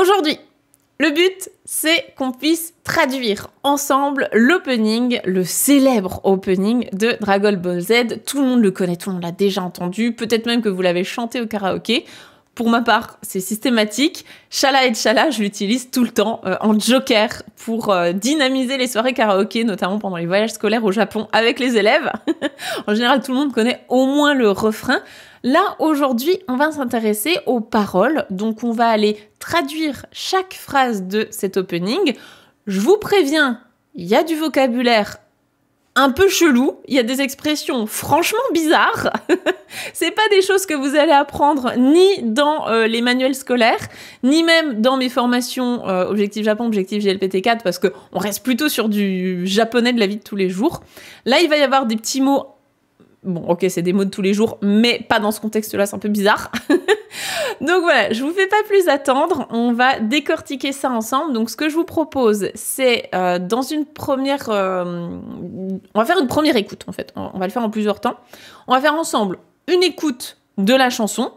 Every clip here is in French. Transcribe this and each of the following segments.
Aujourd'hui, le but, c'est qu'on puisse traduire ensemble l'opening, le célèbre opening de Dragon Ball Z. Tout le monde le connaît, tout le monde l'a déjà entendu, peut-être même que vous l'avez chanté au karaoké. Pour ma part, c'est systématique. Shala et Chala, je l'utilise tout le temps en joker pour dynamiser les soirées karaoké, notamment pendant les voyages scolaires au Japon avec les élèves. En général, tout le monde connaît au moins le refrain. Là, aujourd'hui, on va s'intéresser aux paroles. Donc, on va aller traduire chaque phrase de cet opening. Je vous préviens, il y a du vocabulaire un peu chelou, il y a des expressions franchement bizarres. C'est pas des choses que vous allez apprendre ni dans les manuels scolaires, ni même dans mes formations Objectif Japon, Objectif GLPT4, parce que on reste plutôt sur du japonais de la vie de tous les jours. Là, il va y avoir des petits mots. Bon, ok, c'est des mots de tous les jours, mais pas dans ce contexte-là, c'est un peu bizarre. Donc voilà, je vous fais pas plus attendre, on va décortiquer ça ensemble. Donc ce que je vous propose, c'est dans une première... on va faire une première écoute, en fait. On va le faire en plusieurs temps. On va faire ensemble une écoute de la chanson.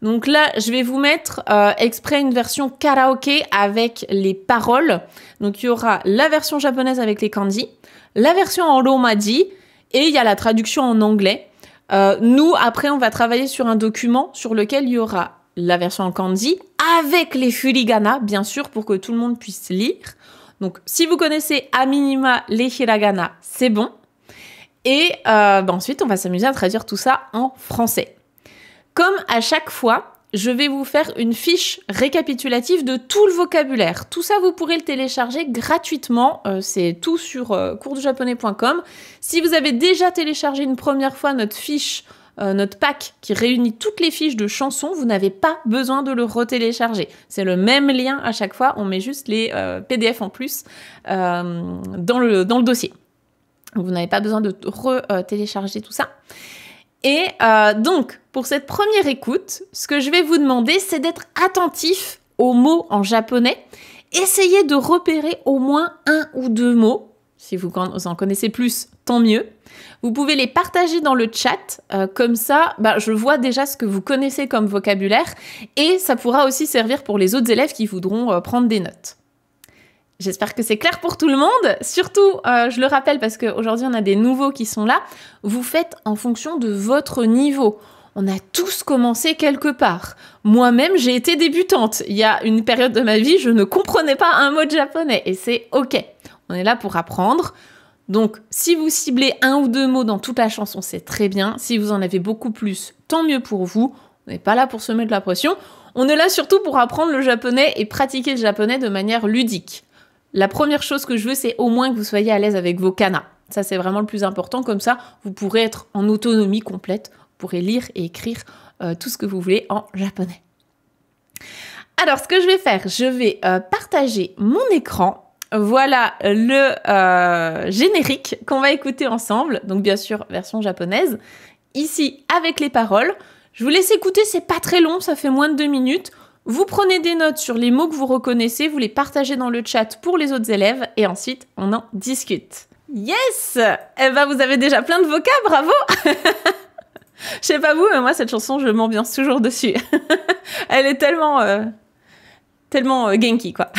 Donc là, je vais vous mettre exprès une version karaoké avec les paroles. Donc il y aura la version japonaise avec les kanji, la version en romaji, et il y a la traduction en anglais. Nous, après, on va travailler sur un document sur lequel il y aura la version en kanji avec les furigana, bien sûr, pour que tout le monde puisse lire. Donc, si vous connaissez à minima les hiragana, c'est bon. Et ensuite, on va s'amuser à traduire tout ça en français. Comme à chaque fois, je vais vous faire une fiche récapitulative de tout le vocabulaire. Tout ça, vous pourrez le télécharger gratuitement. C'est tout sur coursdujaponais.com. Si vous avez déjà téléchargé une première fois notre fiche, notre pack qui réunit toutes les fiches de chansons, vous n'avez pas besoin de le retélécharger. C'est le même lien à chaque fois. On met juste les PDF en plus dans le dossier. Vous n'avez pas besoin de retélécharger tout ça. Et donc, pour cette première écoute, ce que je vais vous demander, c'est d'être attentif aux mots en japonais. Essayez de repérer au moins un ou deux mots. Si vous en connaissez plus, tant mieux. Vous pouvez les partager dans le chat. Comme ça, je vois déjà ce que vous connaissez comme vocabulaire. Et ça pourra aussi servir pour les autres élèves qui voudront prendre des notes. J'espère que c'est clair pour tout le monde. Surtout, je le rappelle parce qu'aujourd'hui, on a des nouveaux qui sont là. Vous faites en fonction de votre niveau. On a tous commencé quelque part. Moi-même, j'ai été débutante. Il y a une période de ma vie, je ne comprenais pas un mot de japonais. Et c'est OK. On est là pour apprendre. Donc, si vous ciblez un ou deux mots dans toute la chanson, c'est très bien. Si vous en avez beaucoup plus, tant mieux pour vous. On n'est pas là pour se mettre la pression. On est là surtout pour apprendre le japonais et pratiquer le japonais de manière ludique. La première chose que je veux, c'est au moins que vous soyez à l'aise avec vos kanas. Ça, c'est vraiment le plus important. Comme ça, vous pourrez être en autonomie complète. Vous pourrez lire et écrire tout ce que vous voulez en japonais. Alors, ce que je vais faire, je vais partager mon écran. Voilà le générique qu'on va écouter ensemble. Donc, bien sûr, version japonaise. Ici, avec les paroles. Je vous laisse écouter, c'est pas très long, ça fait moins de 2 minutes. Vous prenez des notes sur les mots que vous reconnaissez, vous les partagez dans le chat pour les autres élèves et ensuite, on en discute. Yes! Eh ben, vous avez déjà plein de vocab, bravo! Je sais pas vous, mais moi, cette chanson, je m'ambiance toujours dessus. Elle est tellement genki, quoi.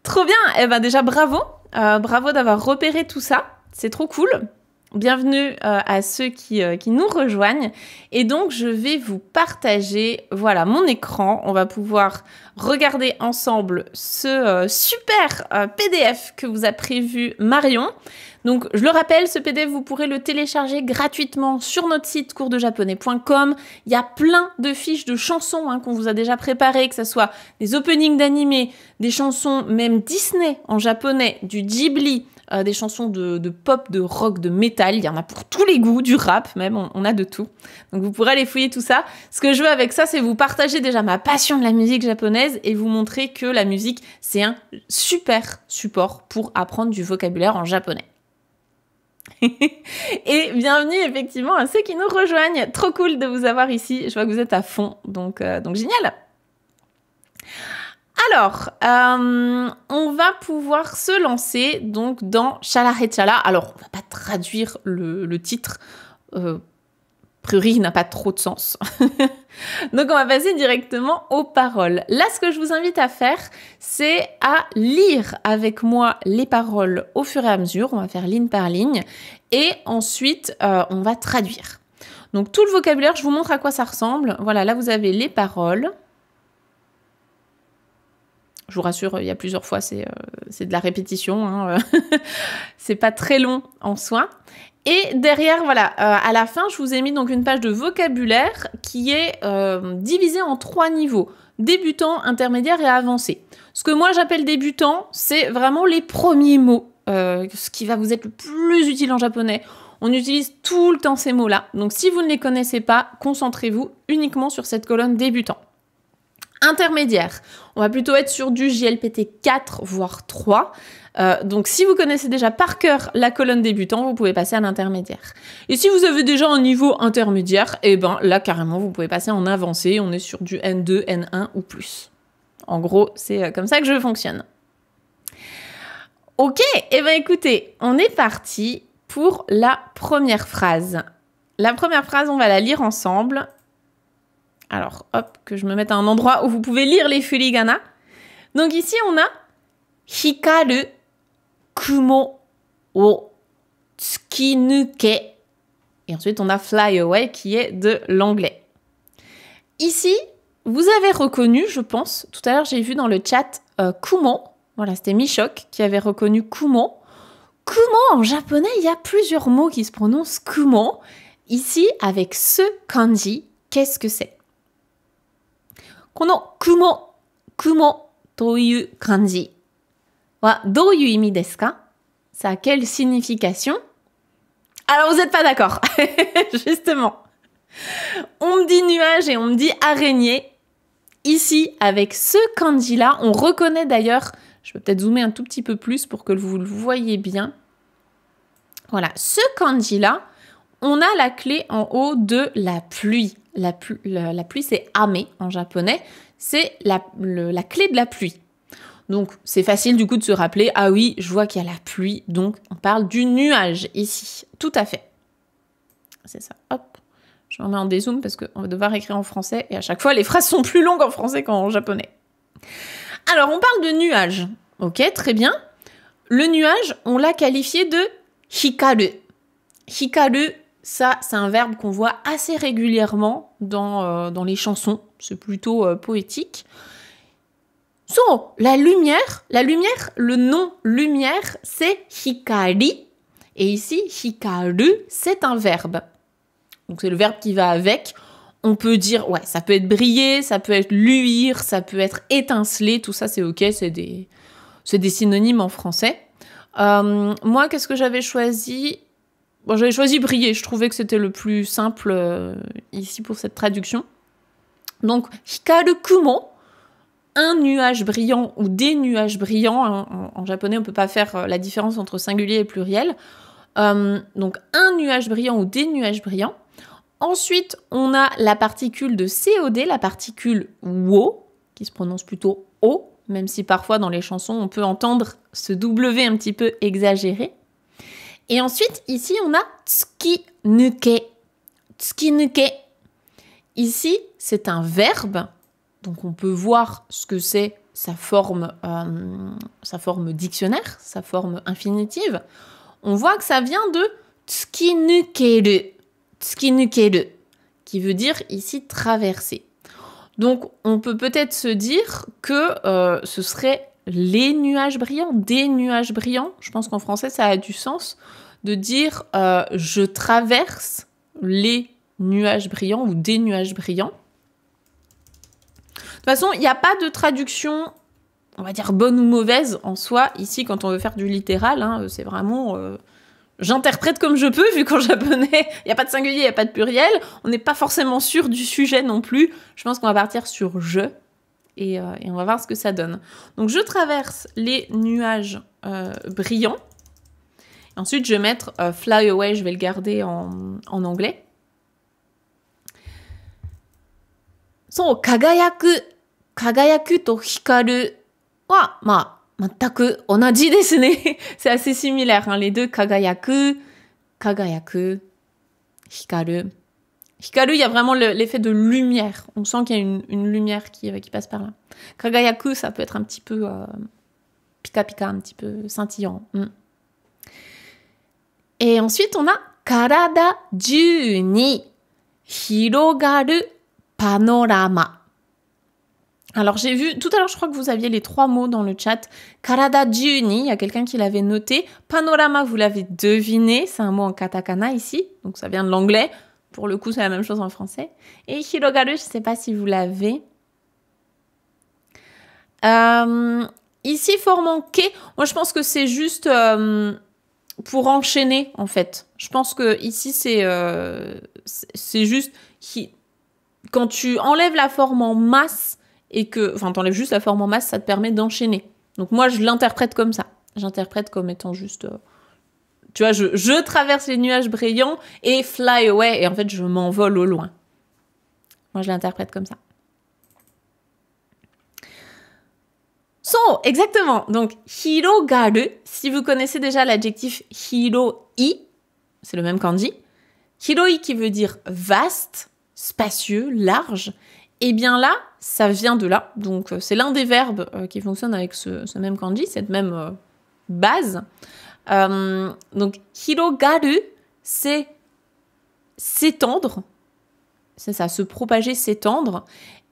Trop bien! Eh ben, déjà, bravo! Bravo d'avoir repéré tout ça. C'est trop cool. Bienvenue à ceux qui nous rejoignent. Et donc, je vais vous partager mon écran. On va pouvoir regarder ensemble ce super PDF que vous a prévu Marion. Donc, je le rappelle, ce PDF, vous pourrez le télécharger gratuitement sur notre site coursdujaponais.com. Il y a plein de fiches de chansons qu'on vous a déjà préparées, que ce soit des openings d'animés, des chansons même Disney en japonais, du Ghibli, des chansons de pop, de rock, de métal. Il y en a pour tous les goûts, du rap même, on a de tout. Donc, vous pourrez aller fouiller tout ça. Ce que je veux avec ça, c'est vous partager déjà ma passion de la musique japonaise et vous montrer que la musique, c'est un super support pour apprendre du vocabulaire en japonais. Et bienvenue effectivement à ceux qui nous rejoignent. Trop cool de vous avoir ici. Je vois que vous êtes à fond, donc génial. Alors, on va pouvoir se lancer donc dans Shala et Chala. Alors, on va pas traduire le titre priori, il n'a pas trop de sens. Donc, on va passer directement aux paroles. Là, ce que je vous invite à faire, c'est à lire avec moi les paroles au fur et à mesure. On va faire ligne par ligne. Et ensuite, on va traduire. Donc, tout le vocabulaire, je vous montre à quoi ça ressemble. Voilà, là, vous avez les paroles. Je vous rassure, il y a plusieurs fois, c'est de la répétition. Hein. C'est pas très long en soi. Et derrière, voilà, à la fin, je vous ai mis donc une page de vocabulaire qui est divisée en 3 niveaux. Débutant, intermédiaire et avancé. Ce que moi j'appelle débutant, c'est vraiment les premiers mots. Ce qui va vous être le plus utile en japonais. On utilise tout le temps ces mots-là. Donc si vous ne les connaissez pas, concentrez-vous uniquement sur cette colonne débutant. Intermédiaire, on va plutôt être sur du JLPT 4, voire 3. Donc si vous connaissez déjà par cœur la colonne débutant, vous pouvez passer à l'intermédiaire. Et si vous avez déjà un niveau intermédiaire, et ben là carrément vous pouvez passer en avancé, on est sur du N2, N1 ou plus. En gros, c'est comme ça que je fonctionne. Ok, et ben écoutez, on est parti pour la première phrase. La première phrase, on va la lire ensemble. Alors, hop, que je me mette à un endroit où vous pouvez lire les furigana. Donc ici, on a hikaru kumo o tsukinuke. Et ensuite, on a fly away qui est de l'anglais. Ici, vous avez reconnu, je pense, tout à l'heure, j'ai vu dans le chat kumo. Voilà, c'était Michok qui avait reconnu kumo. Kumo, en japonais, il y a plusieurs mots qui se prononcent kumo. Ici, avec ce kanji, qu'est-ce que c'est? Kono kumo toいう漢字はどういう意味ですか? Ça a quelle signification? Alors vous n'êtes pas d'accord, justement. On me dit nuage et on me dit araignée. Ici, avec ce kanji-là, on reconnaît d'ailleurs, je vais peut-être zoomer un tout petit peu plus pour que vous le voyez bien. Voilà, ce kanji-là, on a la clé en haut de la pluie. La pluie, c'est ame en japonais. C'est la clé de la pluie. Donc, c'est facile du coup de se rappeler. Ah oui, je vois qu'il y a la pluie. Donc, on parle du nuage ici. Tout à fait. C'est ça. Hop. Je remets en dézoom parce qu'on va devoir écrire en français. Et à chaque fois, les phrases sont plus longues en français qu'en japonais. Alors, on parle de nuage. Ok, très bien. Le nuage, on l'a qualifié de hikaru. Hikaru, ça, c'est un verbe qu'on voit assez régulièrement dans les chansons. C'est plutôt poétique. So, la lumière, le nom lumière, c'est hikari. Et ici, hikaru, c'est un verbe. Donc, c'est le verbe qui va avec. On peut dire, ouais, ça peut être briller, ça peut être luire, ça peut être étinceler. Tout ça, c'est OK, c'est des synonymes en français. Moi, qu'est-ce que j'avais choisi? Bon, j'avais choisi briller, je trouvais que c'était le plus simple ici pour cette traduction. Donc, hikaru kumo, un nuage brillant ou des nuages brillants. En japonais, on ne peut pas faire la différence entre singulier et pluriel. Donc, un nuage brillant ou des nuages brillants. Ensuite, on a la particule de COD, la particule wo, qui se prononce plutôt o, même si parfois dans les chansons, on peut entendre ce W un petit peu exagéré. Et ensuite, ici, on a tsukinuke. Tsukinuke. Ici, c'est un verbe. Donc, on peut voir ce que c'est sa forme dictionnaire, sa forme infinitive. On voit que ça vient de tsukinukeru. Tsukinukeru, qui veut dire ici traverser. Donc, on peut peut-être se dire que ce serait les nuages brillants, des nuages brillants. Je pense qu'en français, ça a du sens de dire je traverse les nuages brillants ou des nuages brillants. De toute façon, il n'y a pas de traduction, on va dire bonne ou mauvaise en soi. Ici, quand on veut faire du littéral, hein, c'est vraiment... j'interprète comme je peux, vu qu'en japonais, il n'y a pas de singulier, il n'y a pas de pluriel. On n'est pas forcément sûr du sujet non plus. Je pense qu'on va partir sur « je ». Et on va voir ce que ça donne. Donc, je traverse les nuages brillants. Ensuite, je vais mettre fly away, je vais le garder en anglais. So, kagayaku to hikaru wa, mataku onaji desu ne. C'est assez similaire, hein, les deux. Kagayaku, hikaru. Hikaru, il y a vraiment l'effet de lumière. On sent qu'il y a une lumière qui passe par là. Kagayaku, ça peut être un petit peu pika-pika, un petit peu scintillant. Et ensuite, on a karada ju ni hirogaru panorama. Alors, j'ai vu, tout à l'heure, je crois que vous aviez les 3 mots dans le chat. Karada ju ni, il y a quelqu'un qui l'avait noté. Panorama, vous l'avez deviné, c'est un mot en katakana ici, donc ça vient de l'anglais. Pour le coup, c'est la même chose en français. Et hirogaru, je ne sais pas si vous l'avez. Ici, formant ke, moi je pense que c'est juste pour enchaîner, en fait. Je pense que ici, c'est juste quand tu enlèves la forme en masse et que, enfin, t'enlèves juste la forme en masse, ça te permet d'enchaîner. Donc moi, je l'interprète comme ça. J'interprète comme étant juste, tu vois, je traverse les nuages brillants et fly away, et en fait, je m'envole au loin. Moi, je l'interprète comme ça. So, exactement. Donc, hirogaru, si vous connaissez déjà l'adjectif hiroi, c'est le même kanji. Hiroi qui veut dire vaste, spacieux, large. Et bien là, ça vient de là. Donc, c'est l'un des verbes qui fonctionne avec ce même kanji, cette même base. Donc, hirogaru, c'est s'étendre. C'est ça, se propager, s'étendre.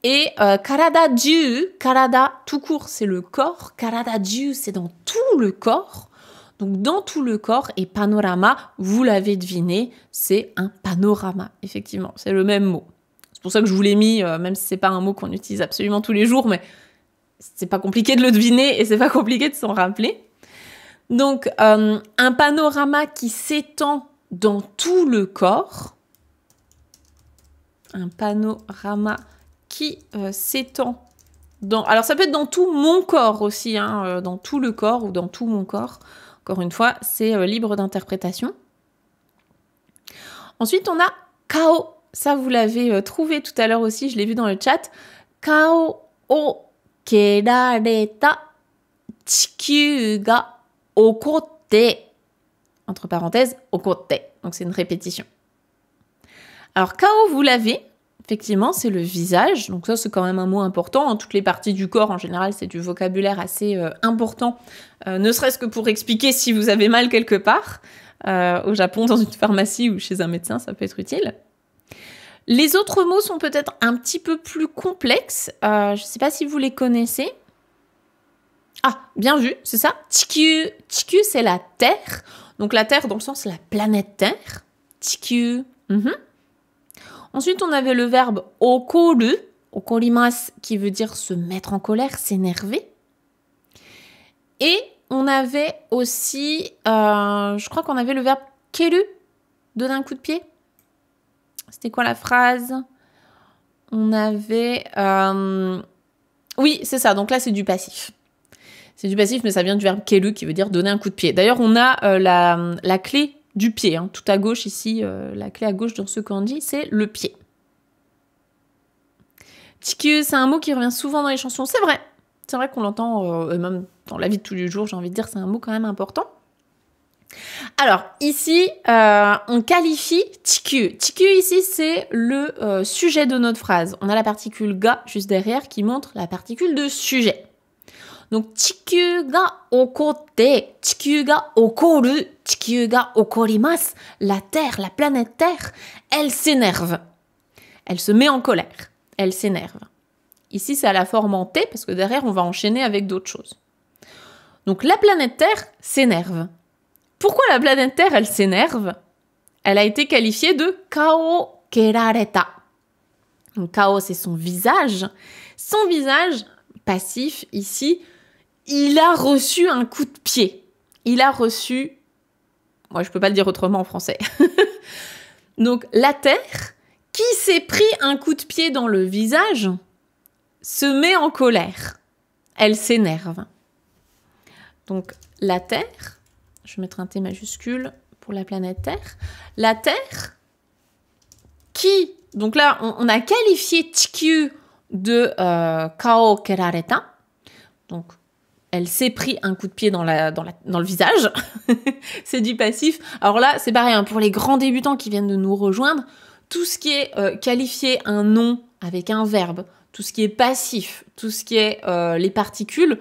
Et karada ju, karada tout court, c'est le corps. Karada ju, c'est dans tout le corps. Donc dans tout le corps. Et panorama, vous l'avez deviné, c'est un panorama. Effectivement, c'est le même mot. C'est pour ça que je vous l'ai mis, même si c'est pas un mot qu'on utilise absolument tous les jours, mais c'est pas compliqué de le deviner et c'est pas compliqué de s'en rappeler. Donc un panorama qui s'étend dans tout le corps. Un panorama qui s'étend dans... Alors, ça peut être dans tout mon corps aussi, hein, dans tout le corps ou dans tout mon corps. Encore une fois, c'est libre d'interprétation. Ensuite, on a kao. Ça, vous l'avez trouvé tout à l'heure aussi, je l'ai vu dans le chat. Kao o kerareta chikyu ga okotte. Entre parenthèses, okotte. Donc, c'est une répétition. Alors, kao, vous l'avez. Effectivement, c'est le visage. Donc ça, c'est quand même un mot important. En toutes les parties du corps, en général, c'est du vocabulaire assez important. Ne serait-ce que pour expliquer si vous avez mal quelque part. Au Japon, dans une pharmacie ou chez un médecin, ça peut être utile. Les autres mots sont peut-être un petit peu plus complexes. Je ne sais pas si vous les connaissez. Ah, bien vu, c'est ça. Chikyu. Chikyu, c'est la Terre. Donc la Terre dans le sens la planète Terre. Chikyu. Ensuite, on avait le verbe okoru, okorimasu, qui veut dire se mettre en colère, s'énerver. Et on avait aussi, je crois qu'on avait le verbe keru, donner un coup de pied. C'était quoi la phrase? On avait... Oui, c'est ça, donc là c'est du passif. C'est du passif, mais ça vient du verbe keru, qui veut dire donner un coup de pied. D'ailleurs, on a la clé du pied, hein. Tout à gauche ici, la clé à gauche dans ce kanji, c'est le pied. Chikyu, c'est un mot qui revient souvent dans les chansons, c'est vrai qu'on l'entend, même dans la vie de tous les jours, j'ai envie de dire, c'est un mot quand même important. Alors, ici, on qualifie chikyu. Chikyu, ici, c'est le sujet de notre phrase. On a la particule ga juste derrière qui montre la particule de sujet. Donc, chikyu ga okotte, chikyu ga okoru, chikyu ga okorimasu. La Terre, la planète Terre, elle s'énerve. Elle se met en colère. Elle s'énerve. Ici, c'est à la forme en T, parce que derrière, on va enchaîner avec d'autres choses. Donc, la planète Terre s'énerve. Pourquoi la planète Terre, elle s'énerve? Elle a été qualifiée de kao kerareta. Donc, kao, c'est son visage. Son visage, passif, ici, il a reçu un coup de pied. Il a reçu... Moi, je peux pas le dire autrement en français. Donc, la Terre, qui s'est pris un coup de pied dans le visage, se met en colère. Elle s'énerve. Donc, la Terre, je vais mettre un T majuscule pour la planète Terre. La Terre qui... Donc là, on a qualifié Chikyu de kao kerareta. Donc, elle s'est pris un coup de pied dans le visage. C'est du passif. Alors là, c'est pareil, hein, pour les grands débutants qui viennent de nous rejoindre, tout ce qui est qualifier un nom avec un verbe, tout ce qui est passif, tout ce qui est les particules,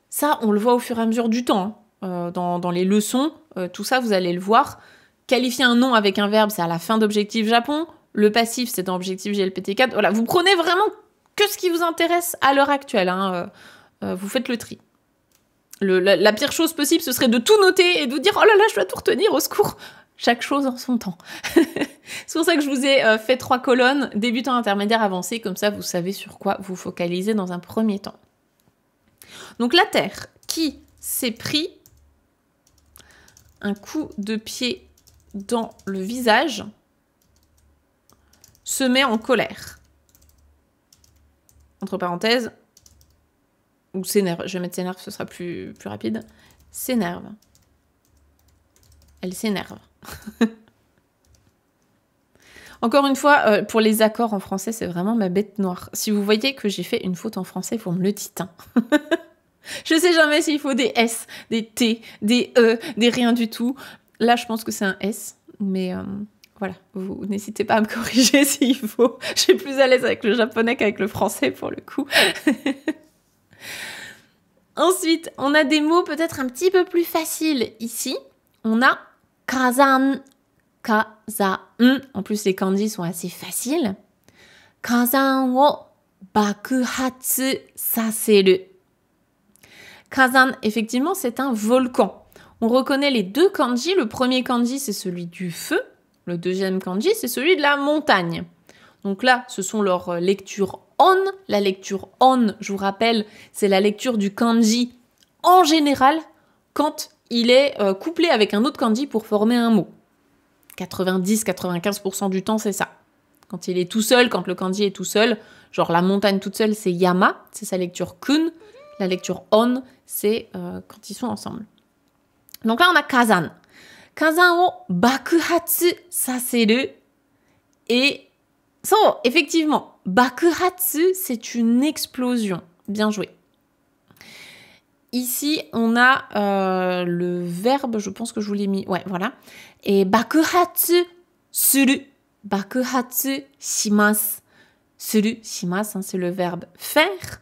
ça, on le voit au fur et à mesure du temps. Dans les leçons, tout ça, vous allez le voir. Qualifier un nom avec un verbe, c'est à la fin d'Objectif Japon. Le passif, c'est dans Objectif GLPT4. Voilà, vous prenez vraiment que ce qui vous intéresse à l'heure actuelle. Vous faites le tri. La pire chose possible, ce serait de tout noter et de vous dire « Oh là là, je dois tout retenir, au secours !» Chaque chose en son temps. C'est pour ça que je vous ai fait 3 colonnes, débutant, intermédiaire, avancé. Comme ça, vous savez sur quoi vous focaliser dans un premier temps. Donc la Terre qui s'est pris un coup de pied dans le visage se met en colère. Entre parenthèses, ou s'énerve, je vais mettre s'énerve, ce sera plus rapide. S'énerve. Elle s'énerve. Encore une fois, pour les accords en français, c'est vraiment ma bête noire. Si vous voyez que j'ai fait une faute en français, vous me le dites. Hein. Je sais jamais s'il faut des S, des T, des E, des rien du tout. Là, je pense que c'est un S, mais voilà, vous n'hésitez pas à me corriger s'il faut. Je suis plus à l'aise avec le japonais qu'avec le français pour le coup. Ensuite, on a des mots peut-être un petit peu plus faciles ici. On a kazan, kazan. En plus, les kanji sont assez faciles. Kazan wo bakuhatsu saseru. Kazan, effectivement, c'est un volcan. On reconnaît les 2 kanji. Le premier kanji, c'est celui du feu. Le deuxième kanji, c'est celui de la montagne. Donc là, ce sont leurs lectures on. La lecture on, je vous rappelle, c'est la lecture du kanji en général quand il est couplé avec un autre kanji pour former un mot. 90-95% du temps, c'est ça. Quand il est tout seul, quand le kanji est tout seul, genre la montagne toute seule, c'est yama, c'est sa lecture kun. La lecture on, c'est quand ils sont ensemble. Donc là, on a kazan. Kazan wo bakuhatsu saseru. Et so, effectivement, bakuhatsu, c'est une explosion. Bien joué. Ici, on a le verbe, je pense que je vous l'ai mis. Ouais, voilà. Et bakuhatsu suru. Bakuhatsu shimasu. Suru, shimasu, hein, c'est le verbe faire.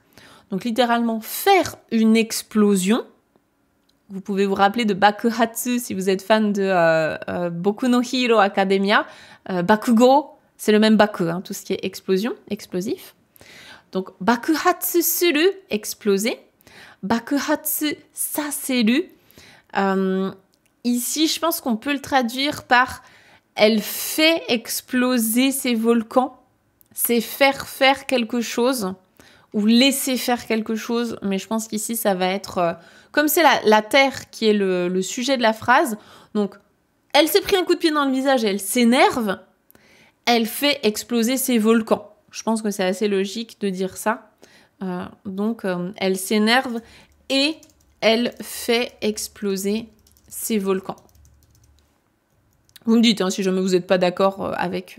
Donc littéralement, faire une explosion. Vous pouvez vous rappeler de Bakuhatsu si vous êtes fan de Boku no Hero Academia. Bakugo, c'est le même Baku, hein, tout ce qui est explosion, explosif. Donc Bakuhatsu suru, exploser. Bakuhatsu saseru. Ici, je pense qu'on peut le traduire par elle fait exploser ses volcans. C'est faire quelque chose. Ou laisser faire quelque chose, mais je pense qu'ici, ça va être... comme c'est la Terre qui est le sujet de la phrase, donc elle s'est pris un coup de pied dans le visage et elle s'énerve, elle fait exploser ses volcans. Je pense que c'est assez logique de dire ça. Donc, elle s'énerve et elle fait exploser ses volcans. Vous me dites, hein, si jamais vous n'êtes pas d'accord avec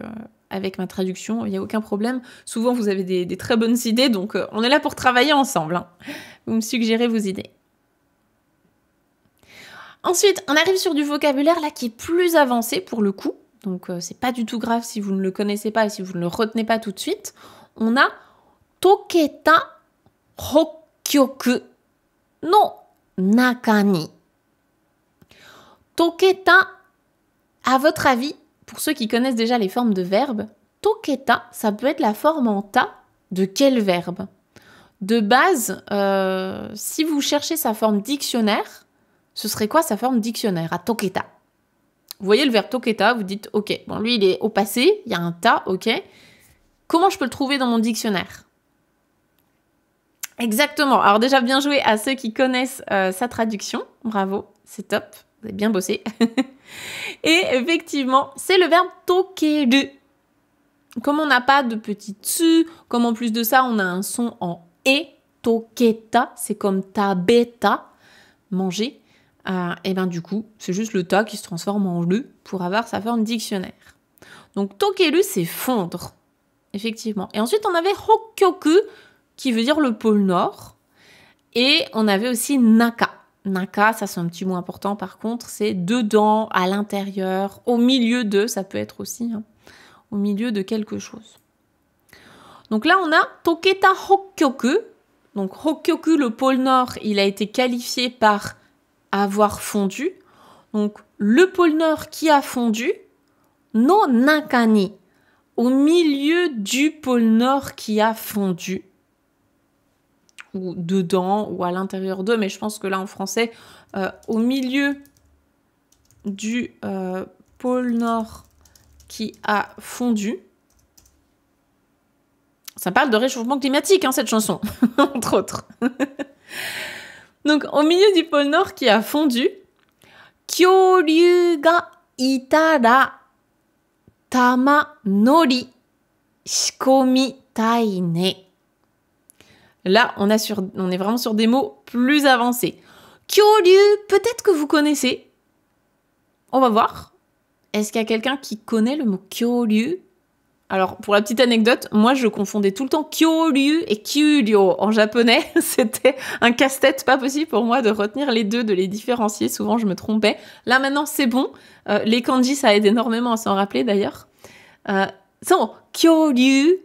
ma traduction, il n'y a aucun problème. Souvent, vous avez des très bonnes idées, donc on est là pour travailler ensemble. Hein. Vous me suggérez vos idées. Ensuite, on arrive sur du vocabulaire là qui est plus avancé pour le coup. Donc, c'est pas du tout grave si vous ne le connaissez pas et si vous ne le retenez pas tout de suite. On a Toketa Hokkyoku no naka ni. Toketa, à votre avis, pour ceux qui connaissent déjà les formes de verbes, toketa, ça peut être la forme en ta de quel verbe? De base, si vous cherchez sa forme dictionnaire, ce serait quoi sa forme dictionnaire à toketa? Vous voyez le verbe toketa, vous dites ok, bon lui il est au passé, il y a un ta, ok. Comment je peux le trouver dans mon dictionnaire? Exactement, alors déjà bien joué à ceux qui connaissent sa traduction, bravo, c'est top, vous avez bien bossé. Et effectivement, c'est le verbe tokeru. Comme on n'a pas de petit tsu, comme en plus de ça, on a un son en e, toketa, c'est comme tabeta, manger. Et bien du coup, c'est juste le ta qui se transforme en le pour avoir sa forme dictionnaire. Donc tokeru, c'est fondre, effectivement. Et ensuite, on avait hokkyoku, qui veut dire le pôle Nord. Et on avait aussi naka. Naka, ça c'est un petit mot important par contre, c'est dedans, à l'intérieur, au milieu de, ça peut être aussi. Hein. au milieu de quelque chose. Donc là, on a Toketa Hokkyoku. Donc Hokkyoku, le pôle Nord, il a été qualifié par avoir fondu. Donc le pôle Nord qui a fondu, no nakani, au milieu du pôle Nord qui a fondu. Ou dedans, ou à l'intérieur d'eux, mais je pense que là en français, au milieu du pôle Nord qui a fondu. Ça parle de réchauffement climatique, hein, cette chanson, entre autres. Donc, au milieu du pôle Nord qui a fondu, Kyoryu ga itara tamanori shikomitai ne. Là, on est vraiment sur des mots plus avancés. Kyoryu, peut-être que vous connaissez. On va voir. Est-ce qu'il y a quelqu'un qui connaît le mot Kyoryu? Alors, pour la petite anecdote, moi, je confondais tout le temps Kyoryu et Kyuryo en japonais. C'était un casse-tête pas possible pour moi de retenir les deux, de les différencier. Souvent, je me trompais. Là, maintenant, c'est bon. Les kanji, ça aide énormément à s'en rappeler, d'ailleurs. Kyoryu.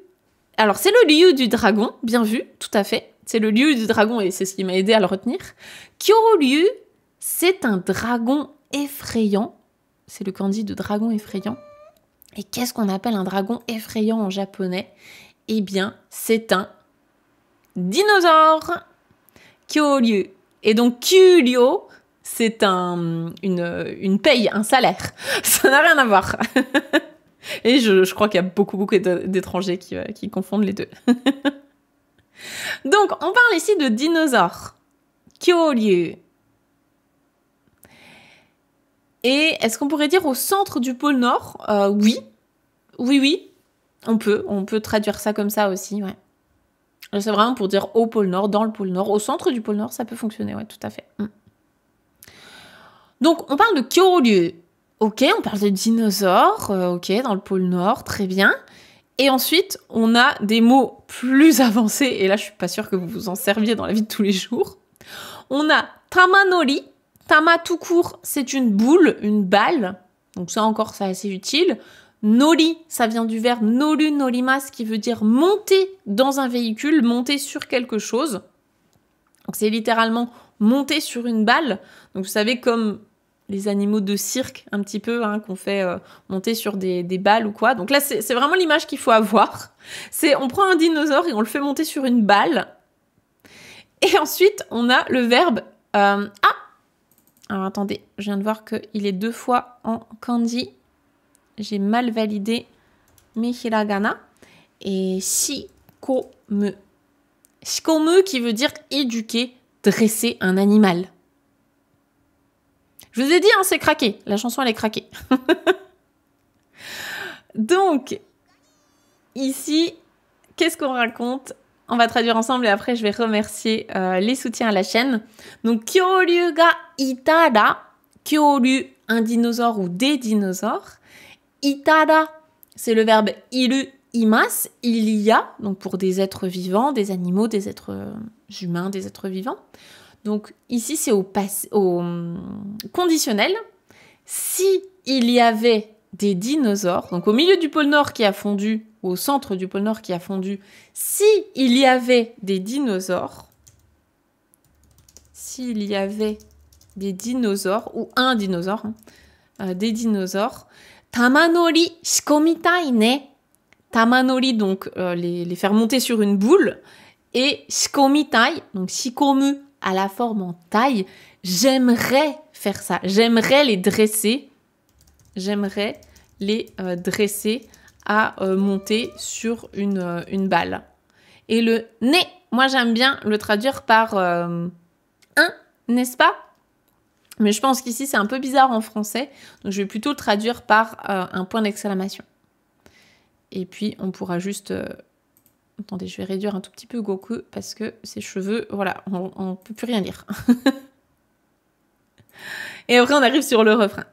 Alors, c'est le lieu du dragon. Bien vu, tout à fait. C'est le lieu du dragon et c'est ce qui m'a aidé à le retenir. Kyoryu, c'est un dragon effrayant. C'est le kanji de dragon effrayant. Et qu'est-ce qu'on appelle un dragon effrayant en japonais? Eh bien, c'est un dinosaure. Kyoryu. Et donc, Kyuryo, c'est une paye, un salaire. Ça n'a rien à voir. Et je crois qu'il y a beaucoup d'étrangers qui confondent les deux. Donc, on parle ici de dinosaures. Kyoryu. Et est-ce qu'on pourrait dire au centre du pôle Nord? Oui. Oui. On peut traduire ça comme ça aussi, ouais. C'est vraiment pour dire au pôle Nord, dans le pôle Nord. Au centre du pôle Nord, ça peut fonctionner, ouais, tout à fait. Donc, on parle de Kyoryu. Ok, on parle de dinosaures. Ok, dans le pôle Nord, très bien. Et ensuite, on a des mots plus avancés. Et là, je suis pas sûre que vous vous en serviez dans la vie de tous les jours. On a tamanori. Tama tout court, c'est une boule, une balle. Donc ça encore, c'est assez utile. Nori, ça vient du verbe noru norimasu qui veut dire monter dans un véhicule, monter sur quelque chose. Donc c'est littéralement monter sur une balle. Donc vous savez, comme les animaux de cirque, un petit peu, hein, qu'on fait monter sur des balles ou quoi. Donc là, c'est vraiment l'image qu'il faut avoir. On prend un dinosaure et on le fait monter sur une balle. Et ensuite, on a le verbe alors attendez, je viens de voir qu'il est 2 fois en kanji. J'ai mal validé mes hiragana. Et shikomu. Shikomu qui veut dire éduquer, dresser un animal. Je vous ai dit, hein, c'est craqué. La chanson, elle est craquée. Donc, ici, qu'est-ce qu'on raconte? On va traduire ensemble et après, je vais remercier les soutiens à la chaîne. Donc, Kyoryu ga itara. Kyoryu, un dinosaure ou des dinosaures. Itara, c'est le verbe iru imas, il y a, donc pour des êtres vivants, des animaux, des êtres humains, des êtres vivants. Donc, ici, c'est au conditionnel. Si il y avait des dinosaures, donc au milieu du pôle Nord qui a fondu, au centre du pôle Nord qui a fondu, si il y avait des dinosaures, ou un dinosaure, des dinosaures, tamanori shikomitai ne, tamanori, donc les faire monter sur une boule, et shikomitai, donc shikomu à la forme en taille, j'aimerais faire ça, j'aimerais les dresser à monter sur une balle. Et le « ne », moi j'aime bien le traduire par un, n'est-ce pas? Mais je pense qu'ici c'est un peu bizarre en français, donc je vais plutôt le traduire par un point d'exclamation. Et puis on pourra juste... Attendez, je vais réduire un tout petit peu Goku parce que ses cheveux, voilà, on ne peut plus rien lire. Et après on arrive sur le refrain.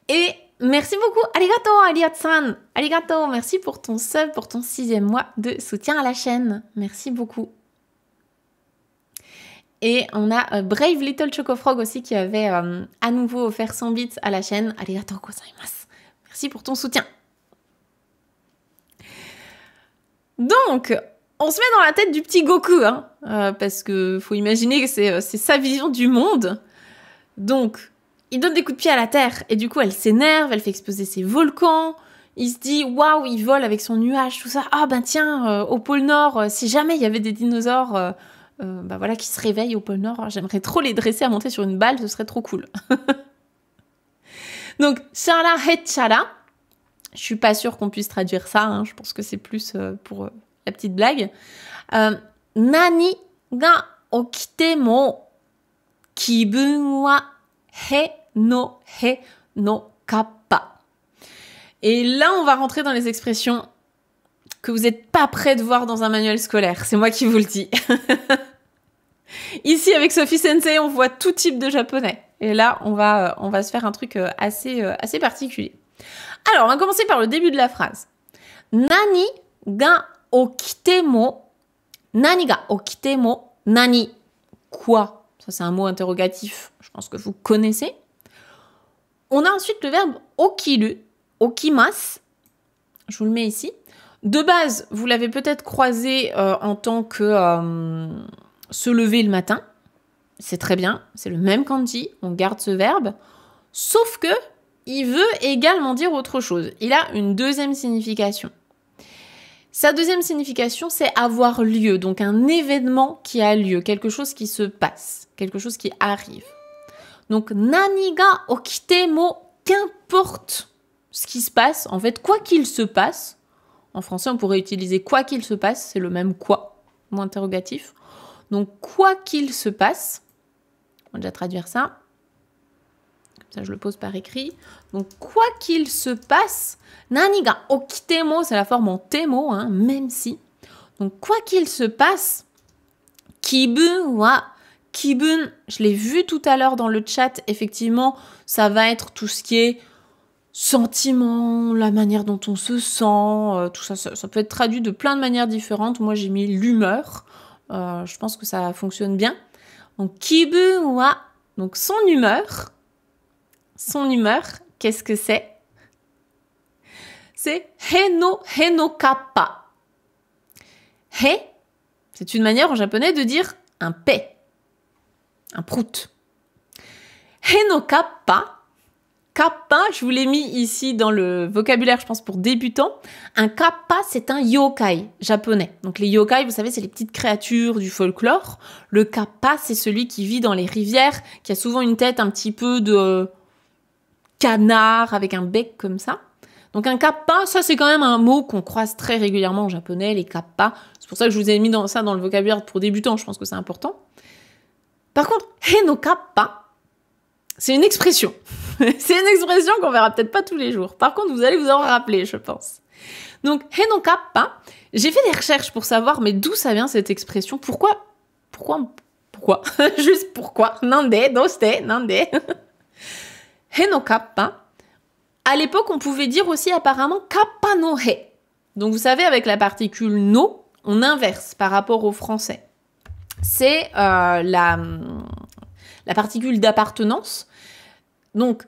Et merci beaucoup, arigato, Ariat-san. Arigato, merci pour ton sub, pour ton 6e mois de soutien à la chaîne. Merci beaucoup. Et on a Brave Little Choco Frog aussi qui avait à nouveau offert 100 bits à la chaîne. Arigato gozaimasu. Merci pour ton soutien. Donc, on se met dans la tête du petit Goku, hein, parce que faut imaginer que c'est sa vision du monde. Donc, il donne des coups de pied à la Terre, et du coup, elle s'énerve, elle fait exploser ses volcans. Il se dit, waouh, il vole avec son nuage, tout ça. Ah ben tiens, au pôle Nord, si jamais il y avait des dinosaures bah voilà, qui se réveillent au pôle Nord, j'aimerais trop les dresser à monter sur une balle, ce serait trop cool. Donc, Shala Hetchala, je suis pas sûre qu'on puisse traduire ça, hein, je pense que c'est plus pour la petite blague. Nani ga okite mo kibun wa he no kappa. Et là, on va rentrer dans les expressions que vous n'êtes pas prêts de voir dans un manuel scolaire. C'est moi qui vous le dis. Ici, avec Sophie Sensei, on voit tout type de japonais. Et là, on va se faire un truc assez particulier. Alors, on va commencer par le début de la phrase. Nani ga okite mo. Nani ga okite mo. Nani. Quoi? Ça, c'est un mot interrogatif. Je pense que vous connaissez. On a ensuite le verbe okiru. Okimasu. Je vous le mets ici. De base, vous l'avez peut-être croisé en tant que se lever le matin. C'est très bien. C'est le même kanji. On garde ce verbe. Sauf que il veut également dire autre chose. Il a une deuxième signification. Sa deuxième signification, c'est avoir lieu. Donc un événement qui a lieu. Quelque chose qui se passe. Quelque chose qui arrive. Donc, nani ga okite mo, qu'importe ce qui se passe. En fait, quoi qu'il se passe. En français, on pourrait utiliser quoi qu'il se passe. C'est le même quoi, mot interrogatif. Donc, quoi qu'il se passe. On va déjà traduire ça. Comme ça, je le pose par écrit. Donc, quoi qu'il se passe, nani ga okite mo, c'est la forme en temo, hein, même si. Donc, quoi qu'il se passe, kibun wa. Kibun, je l'ai vu tout à l'heure dans le chat, effectivement, ça va être tout ce qui est sentiment, la manière dont on se sent, tout ça, ça peut être traduit de plein de manières différentes. Moi, j'ai mis l'humeur, je pense que ça fonctionne bien. Donc, kibun wa, donc son humeur, qu'est-ce que c'est? C'est he no kappa. He, c'est une manière en japonais de dire un paix. Un prout. He no kappa. Kappa, je vous l'ai mis ici dans le vocabulaire, je pense, pour débutants. Un kappa, c'est un yokai japonais. Donc les yokai, vous savez, c'est les petites créatures du folklore. Le kappa, c'est celui qui vit dans les rivières, qui a souvent une tête un petit peu de canard avec un bec comme ça. Donc un kappa, ça c'est quand même un mot qu'on croise très régulièrement en japonais, les kappas. C'est pour ça que je vous ai mis ça dans le vocabulaire pour débutants, je pense que c'est important. Par contre, he no kappa, c'est une expression. C'est une expression qu'on verra peut-être pas tous les jours. Par contre, vous allez vous en rappeler, je pense. Donc, he no kappa, j'ai fait des recherches pour savoir, mais d'où ça vient cette expression? Pourquoi Juste pourquoi? Nande, doste, nande. He no kappa. À l'époque, on pouvait dire aussi apparemment kappa no he. Donc, vous savez, avec la particule no, on inverse par rapport au français. C'est la particule d'appartenance. Donc,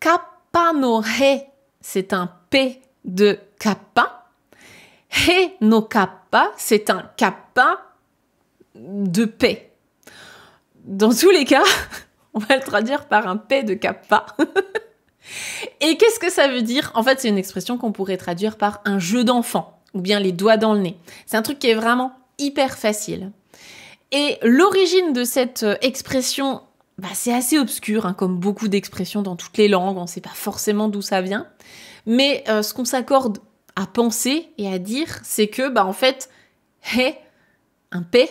kappa no he, c'est un P de kappa. He no kappa, c'est un kappa de paix. Dans tous les cas, on va le traduire par un P de kappa. Et qu'est-ce que ça veut dire? En fait, c'est une expression qu'on pourrait traduire par un jeu d'enfant, ou bien les doigts dans le nez. C'est un truc qui est vraiment hyper facile. Et l'origine de cette expression, c'est assez obscur, hein, comme beaucoup d'expressions dans toutes les langues, on ne sait pas forcément d'où ça vient. Mais ce qu'on s'accorde à penser et à dire, c'est que, en fait, he, un P,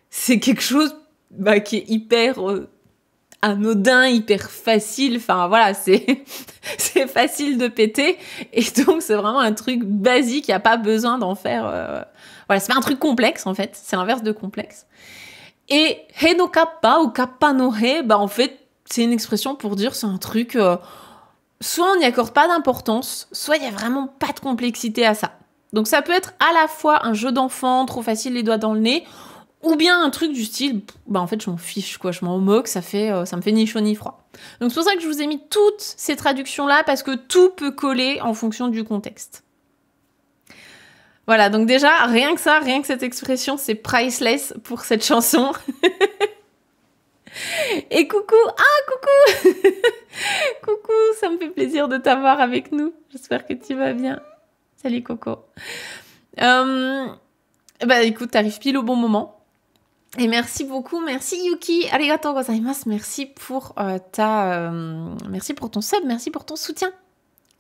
c'est quelque chose qui est hyper anodin, hyper facile. Enfin, voilà, c'est facile de péter. Et donc, c'est vraiment un truc basique, il n'y a pas besoin d'en faire... Voilà, c'est pas un truc complexe, en fait. C'est l'inverse de complexe. Et he no kappa ou kappa no he, en fait, c'est une expression pour dire c'est un truc... soit on n'y accorde pas d'importance, soit il n'y a vraiment pas de complexité à ça. Donc ça peut être à la fois un jeu d'enfant, trop facile, les doigts dans le nez, ou bien un truc du style, en fait je m'en fiche, quoi, je m'en moque, ça me fait ni chaud ni froid. Donc c'est pour ça que je vous ai mis toutes ces traductions-là, parce que tout peut coller en fonction du contexte. Voilà, donc déjà, rien que ça, rien que cette expression, c'est priceless pour cette chanson. Et coucou, coucou coucou, ça me fait plaisir de t'avoir avec nous. J'espère que tu vas bien. Salut Coco. Bah écoute, t'arrives pile au bon moment. Et merci beaucoup, merci Yuki, arigatou gozaimasu, merci pour merci pour ton sub, merci pour ton soutien.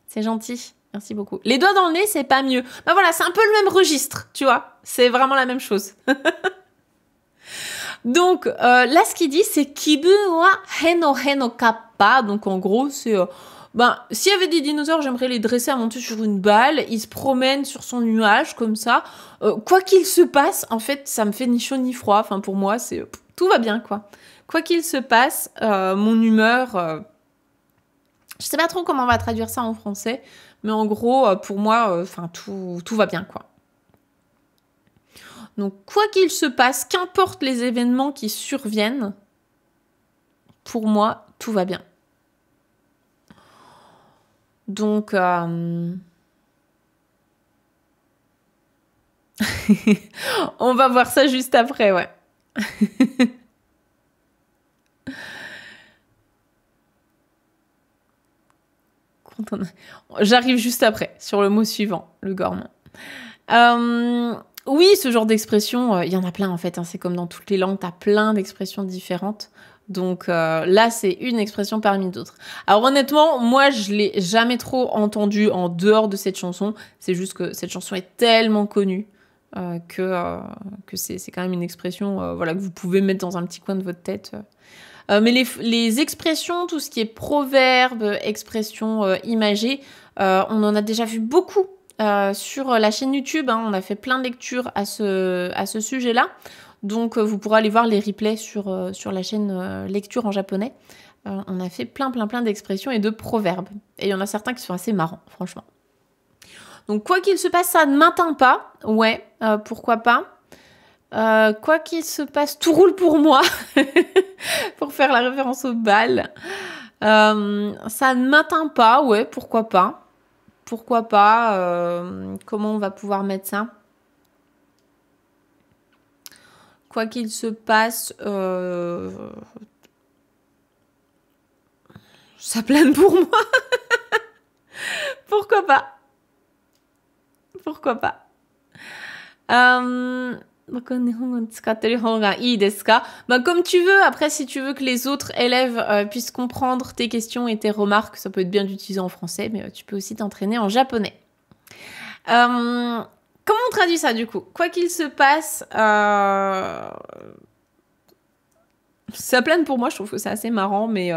C'est gentil, merci beaucoup. Les doigts dans le nez, c'est pas mieux. Bah voilà, c'est un peu le même registre, tu vois. C'est vraiment la même chose. Donc, là, ce qu'il dit, c'est Kibun wa heno heno kappa. Donc, en gros, c'est... s'il y avait des dinosaures, j'aimerais les dresser à monter sur une balle. Ils se promènent sur son nuage, comme ça. Quoi qu'il se passe, en fait, ça me fait ni chaud ni froid. Enfin, pour moi, c'est... tout va bien, quoi. Quoi qu'il se passe, mon humeur... je sais pas trop comment on va traduire ça en français. Mais en gros, pour moi, tout va bien, quoi. Donc, quoi qu'il se passe, qu'importe les événements qui surviennent, pour moi, tout va bien. Donc, on va voir ça juste après, ouais. J'arrive juste après, sur le mot suivant, le gourmand. Oui, ce genre d'expression, il y en a plein en fait. Hein, c'est comme dans toutes les langues, t'as plein d'expressions différentes. Donc là, c'est une expression parmi d'autres. Alors honnêtement, moi, je l'ai jamais trop entendue en dehors de cette chanson. C'est juste que cette chanson est tellement connue que c'est quand même une expression voilà, que vous pouvez mettre dans un petit coin de votre tête. Mais les expressions, tout ce qui est proverbes, expressions imagées, on en a déjà vu beaucoup. Sur la chaîne YouTube, hein, on a fait plein de lectures à ce sujet-là. Donc, vous pourrez aller voir les replays sur la chaîne lecture en japonais. On a fait plein d'expressions et de proverbes. Et il y en a certains qui sont assez marrants, franchement. Donc, quoi qu'il se passe, ça ne m'atteint pas. Ouais, pourquoi pas. Quoi qu'il se passe, tout roule pour moi. Pour faire la référence au bal. Ça ne m'atteint pas. Ouais, pourquoi pas. Pourquoi pas, comment on va pouvoir mettre ça? Quoi qu'il se passe, ça plane pour moi. Pourquoi pas? Pourquoi pas? Comme tu veux, après si tu veux que les autres élèves puissent comprendre tes questions et tes remarques, ça peut être bien d'utiliser en français, mais tu peux aussi t'entraîner en japonais. Comment on traduit ça du coup? Quoi qu'il se passe, ça plane pour moi, je trouve que c'est assez marrant, mais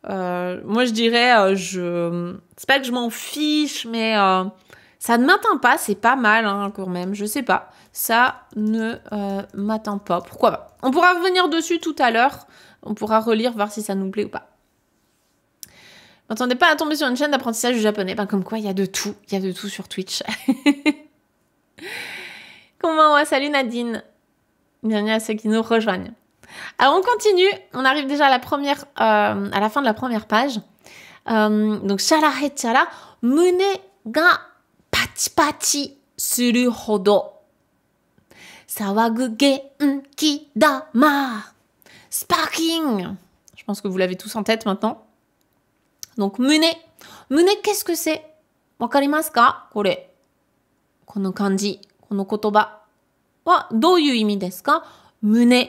moi je dirais, c'est pas que je m'en fiche, mais ça ne m'atteint pas, c'est pas mal hein, quand même, je sais pas. Ça ne m'atteint pas. Pourquoi pas? On pourra revenir dessus tout à l'heure. On pourra relire, voir si ça nous plaît ou pas. N'attendez pas à tomber sur une chaîne d'apprentissage du japonais. Ben, comme quoi, il y a de tout. Il y a de tout sur Twitch. Comment va? Salut Nadine. Bienvenue à ceux qui nous rejoignent. Alors, on continue. On arrive déjà à la fin de la première page. Donc, shara hechara, mune ga pachi pachi suru hodo. Sawagu genki dama. Sparking. Je pense que vous l'avez tous en tête maintenant. Donc, mune. Mune, qu'est-ce que c'est? Wakarimasu ka? Kore. Kono kanji, kono kotoba. Wa, douyu imi desu ka? Mune.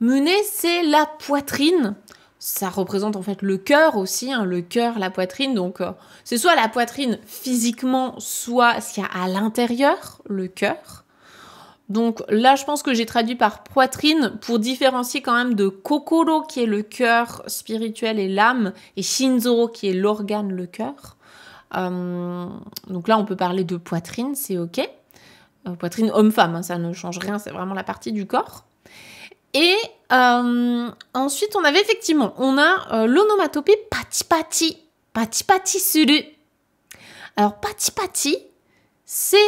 Mune, c'est la poitrine. Ça représente en fait le cœur aussi, hein, le cœur, la poitrine. Donc, c'est soit la poitrine physiquement, soit ce qu'il y a à l'intérieur, le cœur. Donc là, je pense que j'ai traduit par poitrine pour différencier quand même de kokoro, qui est le cœur spirituel et l'âme, et shinzo, qui est l'organe, le cœur. Donc là, on peut parler de poitrine, c'est ok. Poitrine homme-femme, hein, ça ne change rien, c'est vraiment la partie du corps. Et ensuite, on avait effectivement, l'onomatopée pati-pati. Pati-pati suru. Alors, pati-pati, c'est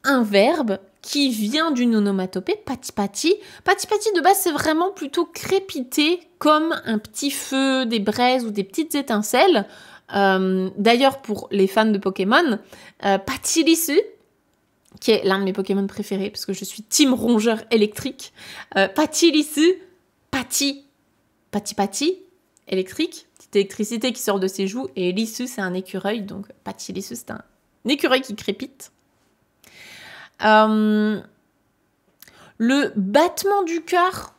un verbe qui vient d'une onomatopée, pati-pati. Pati-pati, de base, c'est vraiment plutôt crépiter comme un petit feu, des braises ou des petites étincelles. D'ailleurs, pour les fans de Pokémon, Patirisu, qui est l'un de mes Pokémon préférés, parce que je suis team rongeur électrique. Patilisu, Pati, électrique, petite électricité qui sort de ses joues, et Lissu, c'est un écureuil, donc Patilisu, c'est un écureuil qui crépite. Le battement du cœur.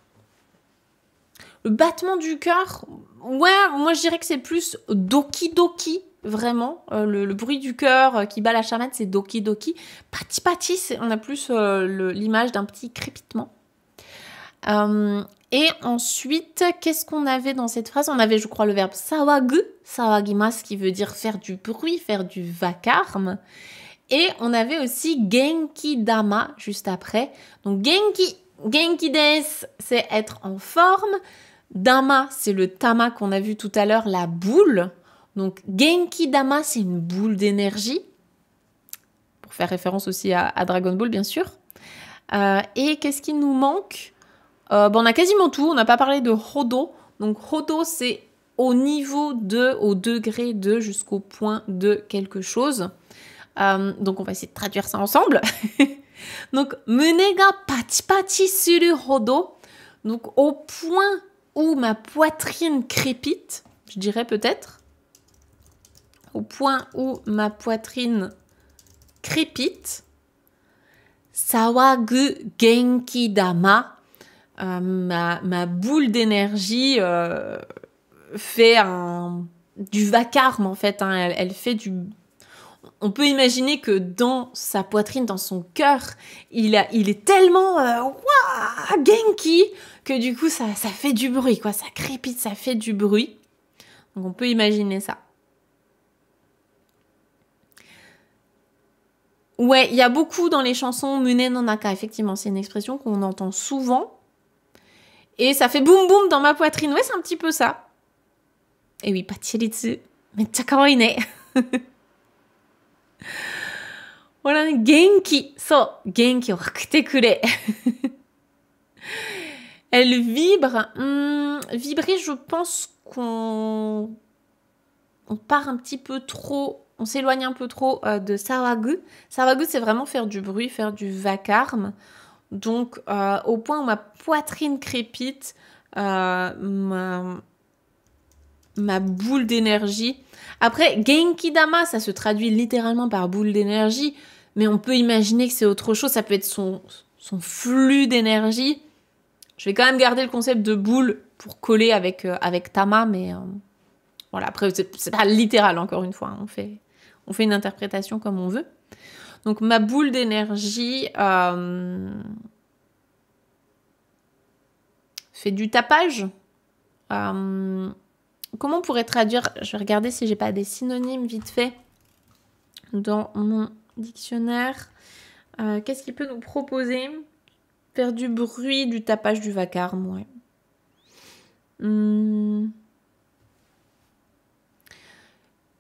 Le battement du cœur, ouais, moi je dirais que c'est plus Doki Doki, vraiment. Le bruit du cœur qui bat la chamade, c'est Doki Doki. Pati Pati, on a plus l'image d'un petit crépitement. Et ensuite, qu'est-ce qu'on avait dans cette phrase? On avait, je crois, le verbe sawagu, sawagimasu, qui veut dire faire du bruit, faire du vacarme. Et on avait aussi Genki Dama juste après. Donc Genki desu, c'est être en forme. Dama, c'est le tama qu'on a vu tout à l'heure, la boule. Donc Genki Dama, c'est une boule d'énergie. Pour faire référence aussi à Dragon Ball, bien sûr. Et qu'est-ce qui nous manque? On a quasiment tout. On n'a pas parlé de Hodo. Donc Hodo, c'est au niveau de, au degré de, jusqu'au point de quelque chose. Donc on va essayer de traduire ça ensemble. Donc mune ga pati pati suru hodo. Donc au point où ma poitrine crépite, je dirais peut-être. Au point où ma poitrine crépite. Sawagu genki dama. Ma boule d'énergie fait du vacarme en fait. Hein. Elle fait du... On peut imaginer que dans sa poitrine, dans son cœur, il est tellement genki que du coup ça fait du bruit, quoi. Ça crépite, ça fait du bruit. Donc on peut imaginer ça. Ouais, il y a beaucoup dans les chansons Mune no Naka. Effectivement, c'est une expression qu'on entend souvent. Et ça fait boum boum dans ma poitrine. Ouais, c'est un petit peu ça. Et oui, Pachiritsu. Mecha kawaii ne. Voilà, genki. So, genki o rakute kure. Elle vibre. Vibrer, je pense qu'on part un petit peu trop, on s'éloigne un peu trop de sawagu. Sawagu, c'est vraiment faire du bruit, faire du vacarme. Donc, au point où ma poitrine crépite, ma boule d'énergie. Après, Genki Dama, ça se traduit littéralement par boule d'énergie, mais on peut imaginer que c'est autre chose. Ça peut être son flux d'énergie. Je vais quand même garder le concept de boule pour coller avec Tama, mais voilà. Après, c'est pas littéral, encore une fois. Hein. On fait une interprétation comme on veut. Donc, ma boule d'énergie fait du tapage. Comment on pourrait traduire? Je vais regarder si j'ai pas des synonymes vite fait dans mon dictionnaire. Qu'est-ce qu'il peut nous proposer? Faire du bruit, du tapage, du vacarme, ouais.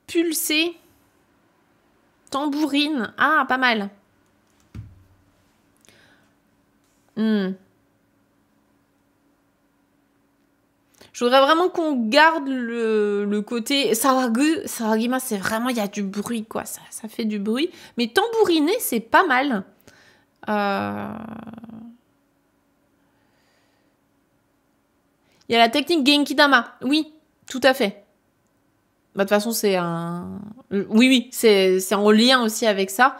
Pulser. Tambourine. Ah, pas mal. Je voudrais vraiment qu'on garde le côté... Sawagima, c'est vraiment... Il y a du bruit, quoi. Ça fait du bruit. Mais tambouriner, c'est pas mal. Il y a la technique Genki Dama. Oui, tout à fait. Bah, de toute façon, c'est un... Oui, c'est en lien aussi avec ça.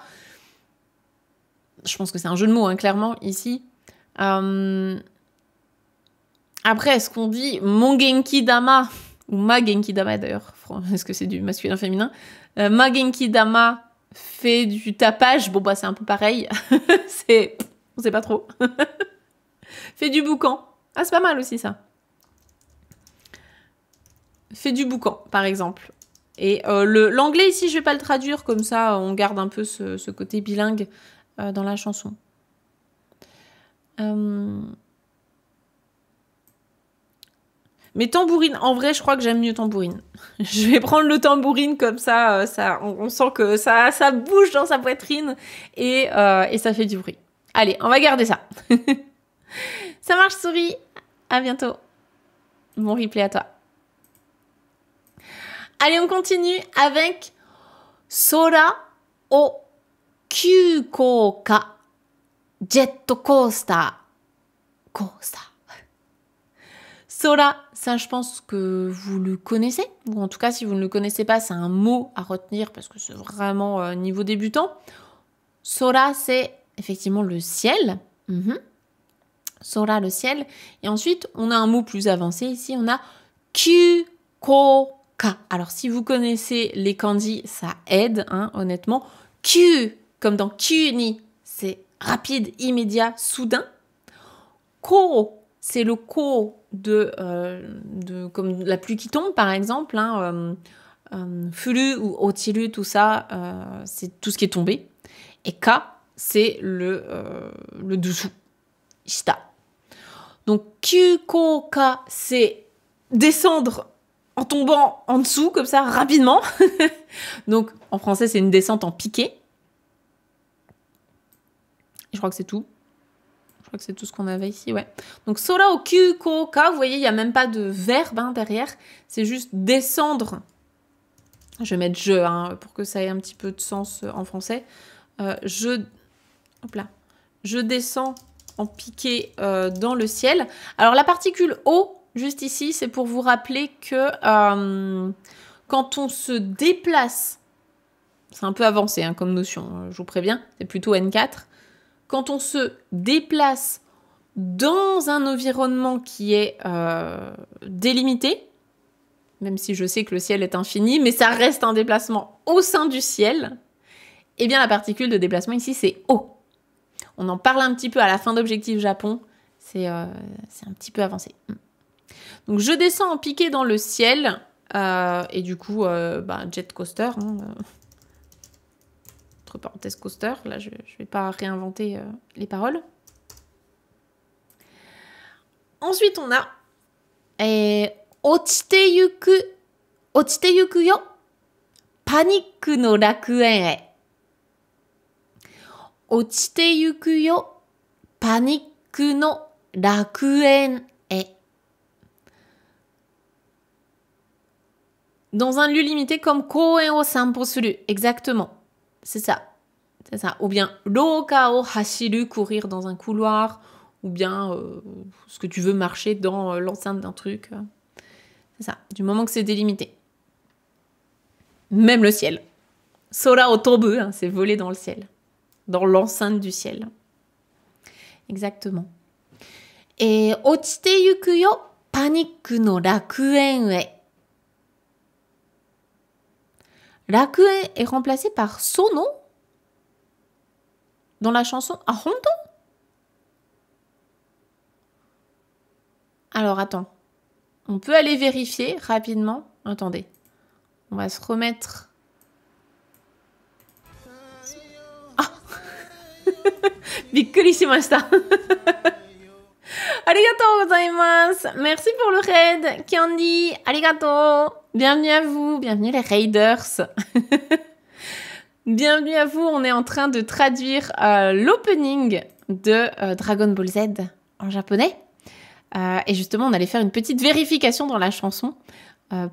Je pense que c'est un jeu de mots, hein, clairement, ici. Après, est-ce qu'on dit mon Genki Dama ou ma Genki Dama d'ailleurs? Est-ce que c'est du masculin féminin? Ma Genki Dama fait du tapage. Bon, bah, c'est un peu pareil. On sait pas trop. Fait du boucan. Ah, c'est pas mal aussi, ça. Fait du boucan, par exemple. Et l'anglais, ici, je vais pas le traduire. Comme ça, on garde un peu ce côté bilingue dans la chanson. Mais tambourine, en vrai, je crois que j'aime mieux tambourine. Je vais prendre le tambourine comme ça, on sent que ça bouge dans sa poitrine et ça fait du bruit. Allez, on va garder ça. Ça marche, souris. À bientôt. Bon replay à toi. Allez, on continue avec Sora o Kyukoka, jet coaster, coaster. Sora, ça je pense que vous le connaissez, ou en tout cas si vous ne le connaissez pas, c'est un mot à retenir parce que c'est vraiment niveau débutant. Sora, c'est effectivement le ciel. Sora, le ciel. Et ensuite, on a un mot plus avancé ici, on a Kyukoka. Alors si vous connaissez les kanji, ça aide, hein, honnêtement. Kyu, comme dans Kyuni, c'est rapide, immédiat, soudain. Ko, c'est le ko de comme la pluie qui tombe, par exemple. Hein, furu ou otiru, tout ça, c'est tout ce qui est tombé. Et ka, c'est le dessous. Shita. Donc, kyukoka, c'est descendre en tombant en dessous, comme ça, rapidement. Donc, en français, c'est une descente en piqué. Je crois que c'est tout. Je crois que c'est tout ce qu'on avait ici, ouais. Donc, sora o kyukoka, vous voyez, il n'y a même pas de verbe derrière. C'est juste descendre. Je vais mettre je, hein, pour que ça ait un petit peu de sens en français. Je descends en piqué dans le ciel. Alors, la particule O, juste ici, c'est pour vous rappeler que quand on se déplace, c'est un peu avancé hein, comme notion, je vous préviens, c'est plutôt N4. Quand on se déplace dans un environnement qui est délimité, même si je sais que le ciel est infini, mais ça reste un déplacement au sein du ciel, eh bien la particule de déplacement ici, c'est O. On en parle un petit peu à la fin d'Objectif Japon, c'est un petit peu avancé. Donc je descends en piqué dans le ciel, et du coup, jet coaster, hein, entre parenthèses coaster, là je vais pas réinventer les paroles. Ensuite on a ochite yuku yo, paniku no rakuen e. Ochite yuku yo, paniku no rakuen e. Dans un lieu limité comme koen o sanpo suru, exactement. C'est ça. C'est ça. Ou bien roka o hashiru, courir dans un couloir, ou bien ce que tu veux marcher dans l'enceinte d'un truc. C'est ça. Du moment que c'est délimité. Même le ciel. Sora o tobu, hein, c'est voler dans le ciel. Dans l'enceinte du ciel. Exactement. Et ochite yuku yo, paniku no rakuen e. Rakuen est remplacé par sono dans la chanson Ah Honto. Alors attends, on peut aller vérifier rapidement. Attendez, on va se remettre. Ah, bikkuri shimashita. Arigatou gozaimasu. Merci pour le raid, Candy. Arigatou. Bienvenue à vous, bienvenue les raiders. Bienvenue à vous, on est en train de traduire l'opening de Dragon Ball Z en japonais. Et justement, on allait faire une petite vérification dans la chanson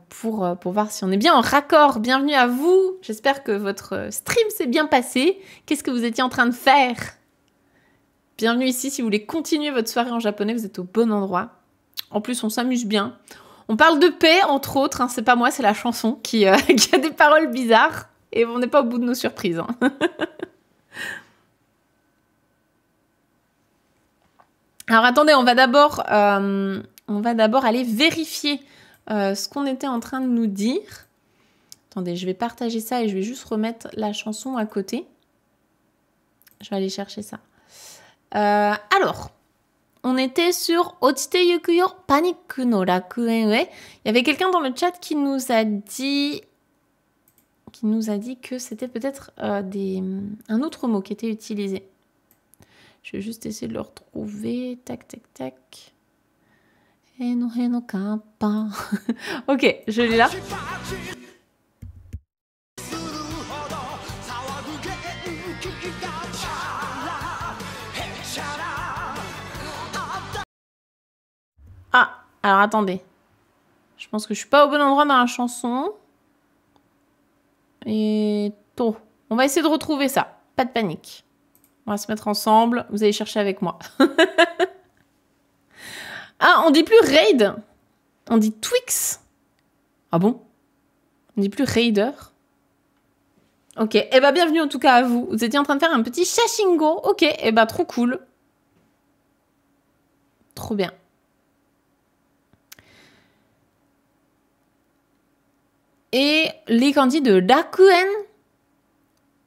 pour voir si on est bien en raccord. Bienvenue à vous, j'espère que votre stream s'est bien passé. Qu'est-ce que vous étiez en train de faire ? Bienvenue ici, si vous voulez continuer votre soirée en japonais, vous êtes au bon endroit. En plus, on s'amuse bien. On parle de paix, entre autres. Hein, c'est pas moi, c'est la chanson qui a des paroles bizarres. Et on n'est pas au bout de nos surprises. Hein. Alors attendez, on va d'abord aller vérifier ce qu'on était en train de nous dire. Attendez, je vais partager ça et je vais juste remettre la chanson à côté. Je vais aller chercher ça. Alors, on était sur Ochite yuku yo, paniku no rakuen e. Il y avait quelqu'un dans le chat qui nous a dit que c'était peut-être un autre mot qui était utilisé. Je vais juste essayer de le retrouver. Tac, tac, tac. Heno, heno, kappa. Ok, je l'ai là. Ah, alors attendez. Je pense que je suis pas au bon endroit dans la chanson. Et tôt. On va essayer de retrouver ça. pas de panique. On va se mettre ensemble, vous allez chercher avec moi. Ah, on dit plus raid, on dit Twix. Ah bon? On dit plus raider. Ok, eh ben bienvenue en tout cas à vous. Vous étiez en train de faire un petit shashingo. Ok, eh ben trop cool. Trop bien. Et les kanji de Rakuen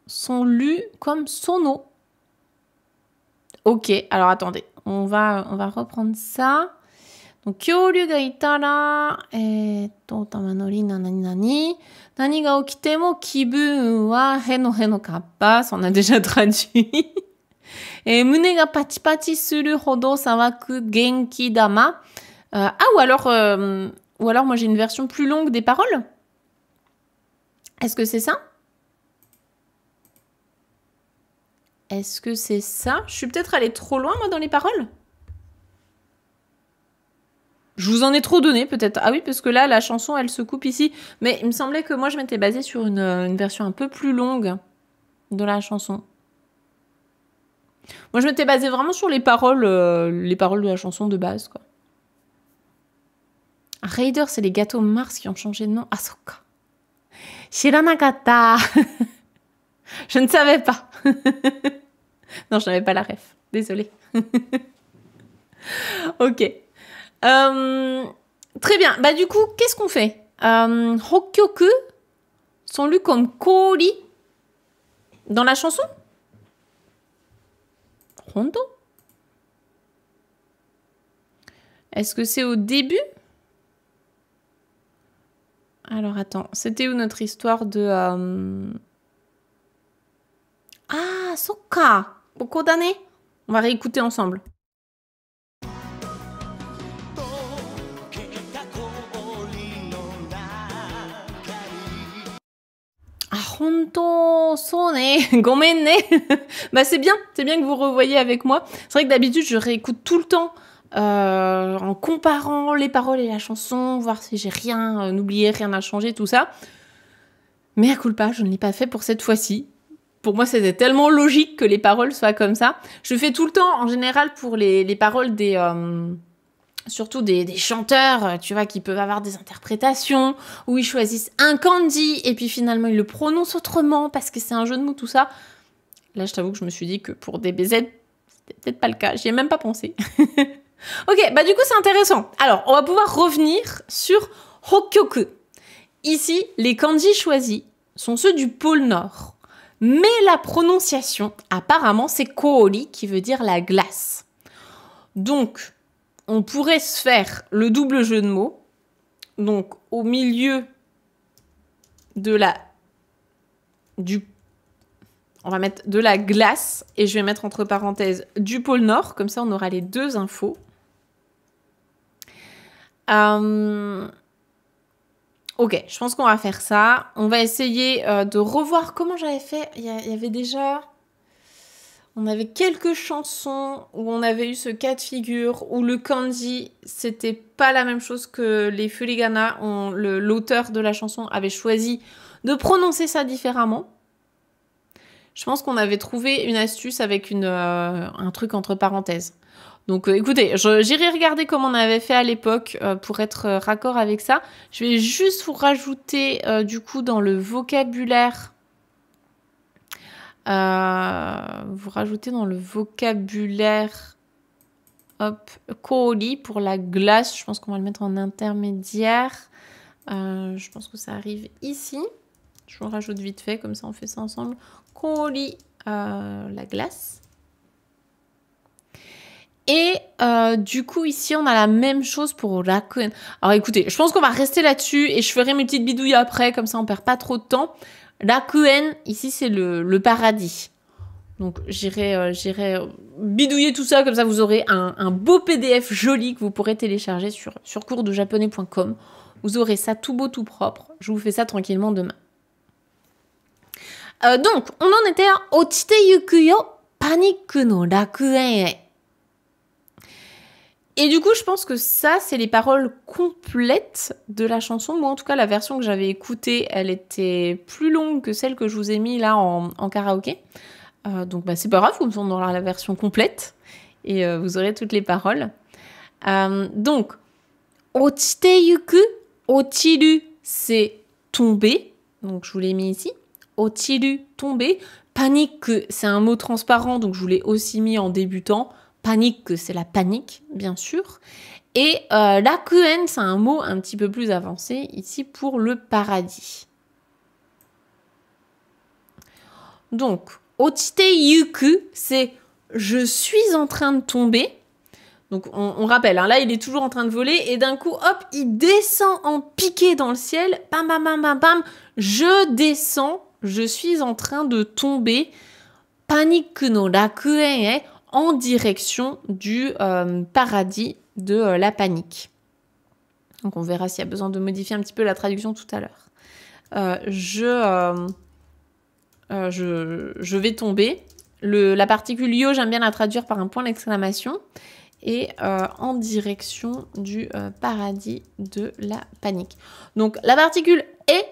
sont lus comme sono. Ok, alors attendez, on va reprendre ça. Donc, kyoryu ga itara, tamanori na nani nani, nani ga okite mo kibun wa heno heno kappa, ça on a déjà traduit. Et mune ga pachi pachi suru hodo sawaku genki dama. Ou alors moi j'ai une version plus longue des paroles. Est-ce que c'est ça? Est-ce que c'est ça? Je suis peut-être allée trop loin, moi, dans les paroles? Je vous en ai trop donné, peut-être. Ah oui, parce que là, la chanson, elle se coupe ici. Mais il me semblait que moi, je m'étais basée sur une version un peu plus longue de la chanson. Moi, je m'étais basée vraiment sur les paroles de la chanson de base, quoi. Raider, c'est les gâteaux Mars qui ont changé de nom. Ah, soka. Shiranakata. Je ne savais pas. Non, je n'avais pas la ref. Désolée. Ok. Très bien. Bah du coup, qu'est-ce qu'on fait? Hokkyoku sont lus comme kori dans la chanson? Honto? Est-ce que c'est au début? Alors attends, c'était où notre histoire de... Ah, soka! Beaucoup d'années. On va réécouter ensemble. Ah, honto, sone, gomenne. Bah c'est bien que vous revoyez avec moi. C'est vrai que d'habitude, je réécoute tout le temps en comparant les paroles et la chanson, voir si j'ai rien oublié, rien à changer, tout ça. Mais à culpa, je ne l'ai pas fait pour cette fois-ci. Pour moi, c'était tellement logique que les paroles soient comme ça. Je fais tout le temps, en général, pour les paroles des... surtout des chanteurs, tu vois, qui peuvent avoir des interprétations, où ils choisissent un kanji, et puis finalement, ils le prononcent autrement, parce que c'est un jeu de mots, tout ça. Là, je t'avoue que je me suis dit que pour DBZ, c'était peut-être pas le cas. J'y ai même pas pensé. Ok, bah du coup, c'est intéressant. Alors, on va pouvoir revenir sur Hokkyoku. Ici, les kanji choisis sont ceux du pôle Nord. Mais la prononciation, apparemment, c'est koori, qui veut dire la glace. Donc, on pourrait se faire le double jeu de mots. Donc, au milieu de on va mettre de la glace, et je vais mettre entre parenthèses du pôle Nord, comme ça on aura les deux infos. Ok, je pense qu'on va faire ça. On va essayer de revoir comment j'avais fait. Il y avait déjà... On avait quelques chansons où on avait eu ce cas de figure, où le kanji, c'était pas la même chose que les furigana. L'auteur de la chanson avait choisi de prononcer ça différemment. Je pense qu'on avait trouvé une astuce avec un truc entre parenthèses. Donc écoutez, j'irai regarder comment on avait fait à l'époque pour être raccord avec ça. Je vais juste vous rajouter du coup dans le vocabulaire... hop, koori pour la glace. Je pense qu'on va le mettre en intermédiaire. Je pense que ça arrive ici. Je vous rajoute vite fait, comme ça on fait ça ensemble. Koori, la glace. Et du coup, ici, on a la même chose pour Rakuen. Alors écoutez, je pense qu'on va rester là-dessus et je ferai mes petites bidouilles après, comme ça on perd pas trop de temps. Rakuen, ici, c'est le paradis. Donc, j'irai bidouiller tout ça, comme ça vous aurez un beau PDF joli que vous pourrez télécharger sur coursdejaponais.com. Vous aurez ça tout beau, tout propre. Je vous fais ça tranquillement demain. Donc, on en était à Ochite yukuyo, paniku no rakuen e. Et du coup, je pense que ça, c'est les paroles complètes de la chanson. Moi, en tout cas, la version que j'avais écoutée, elle était plus longue que celle que je vous ai mis là en karaoké. Donc, bah, c'est pas grave, comme ça, on aura la version complète. Et vous aurez toutes les paroles. Donc, ochite yuku. Ochiru, c'est tomber. Donc, je vous l'ai mis ici. Ochiru, tomber. Panique, c'est un mot transparent. Donc, je vous l'ai aussi mis en débutant. Panique, c'est la panique, bien sûr. Et rakuen, c'est un mot un petit peu plus avancé ici pour le paradis. Donc, ochite yuku, c'est je suis en train de tomber. Donc, on rappelle, hein, là, il est toujours en train de voler et d'un coup, hop, il descend en piqué dans le ciel. Bam, bam, bam, bam, bam. Je descends, je suis en train de tomber. Panique no rakuen, en direction du paradis de la panique. Donc, on verra s'il y a besoin de modifier un petit peu la traduction tout à l'heure. Je vais tomber. La particule yo, j'aime bien la traduire par un point d'exclamation. Et en direction du paradis de la panique. Donc, la particule est,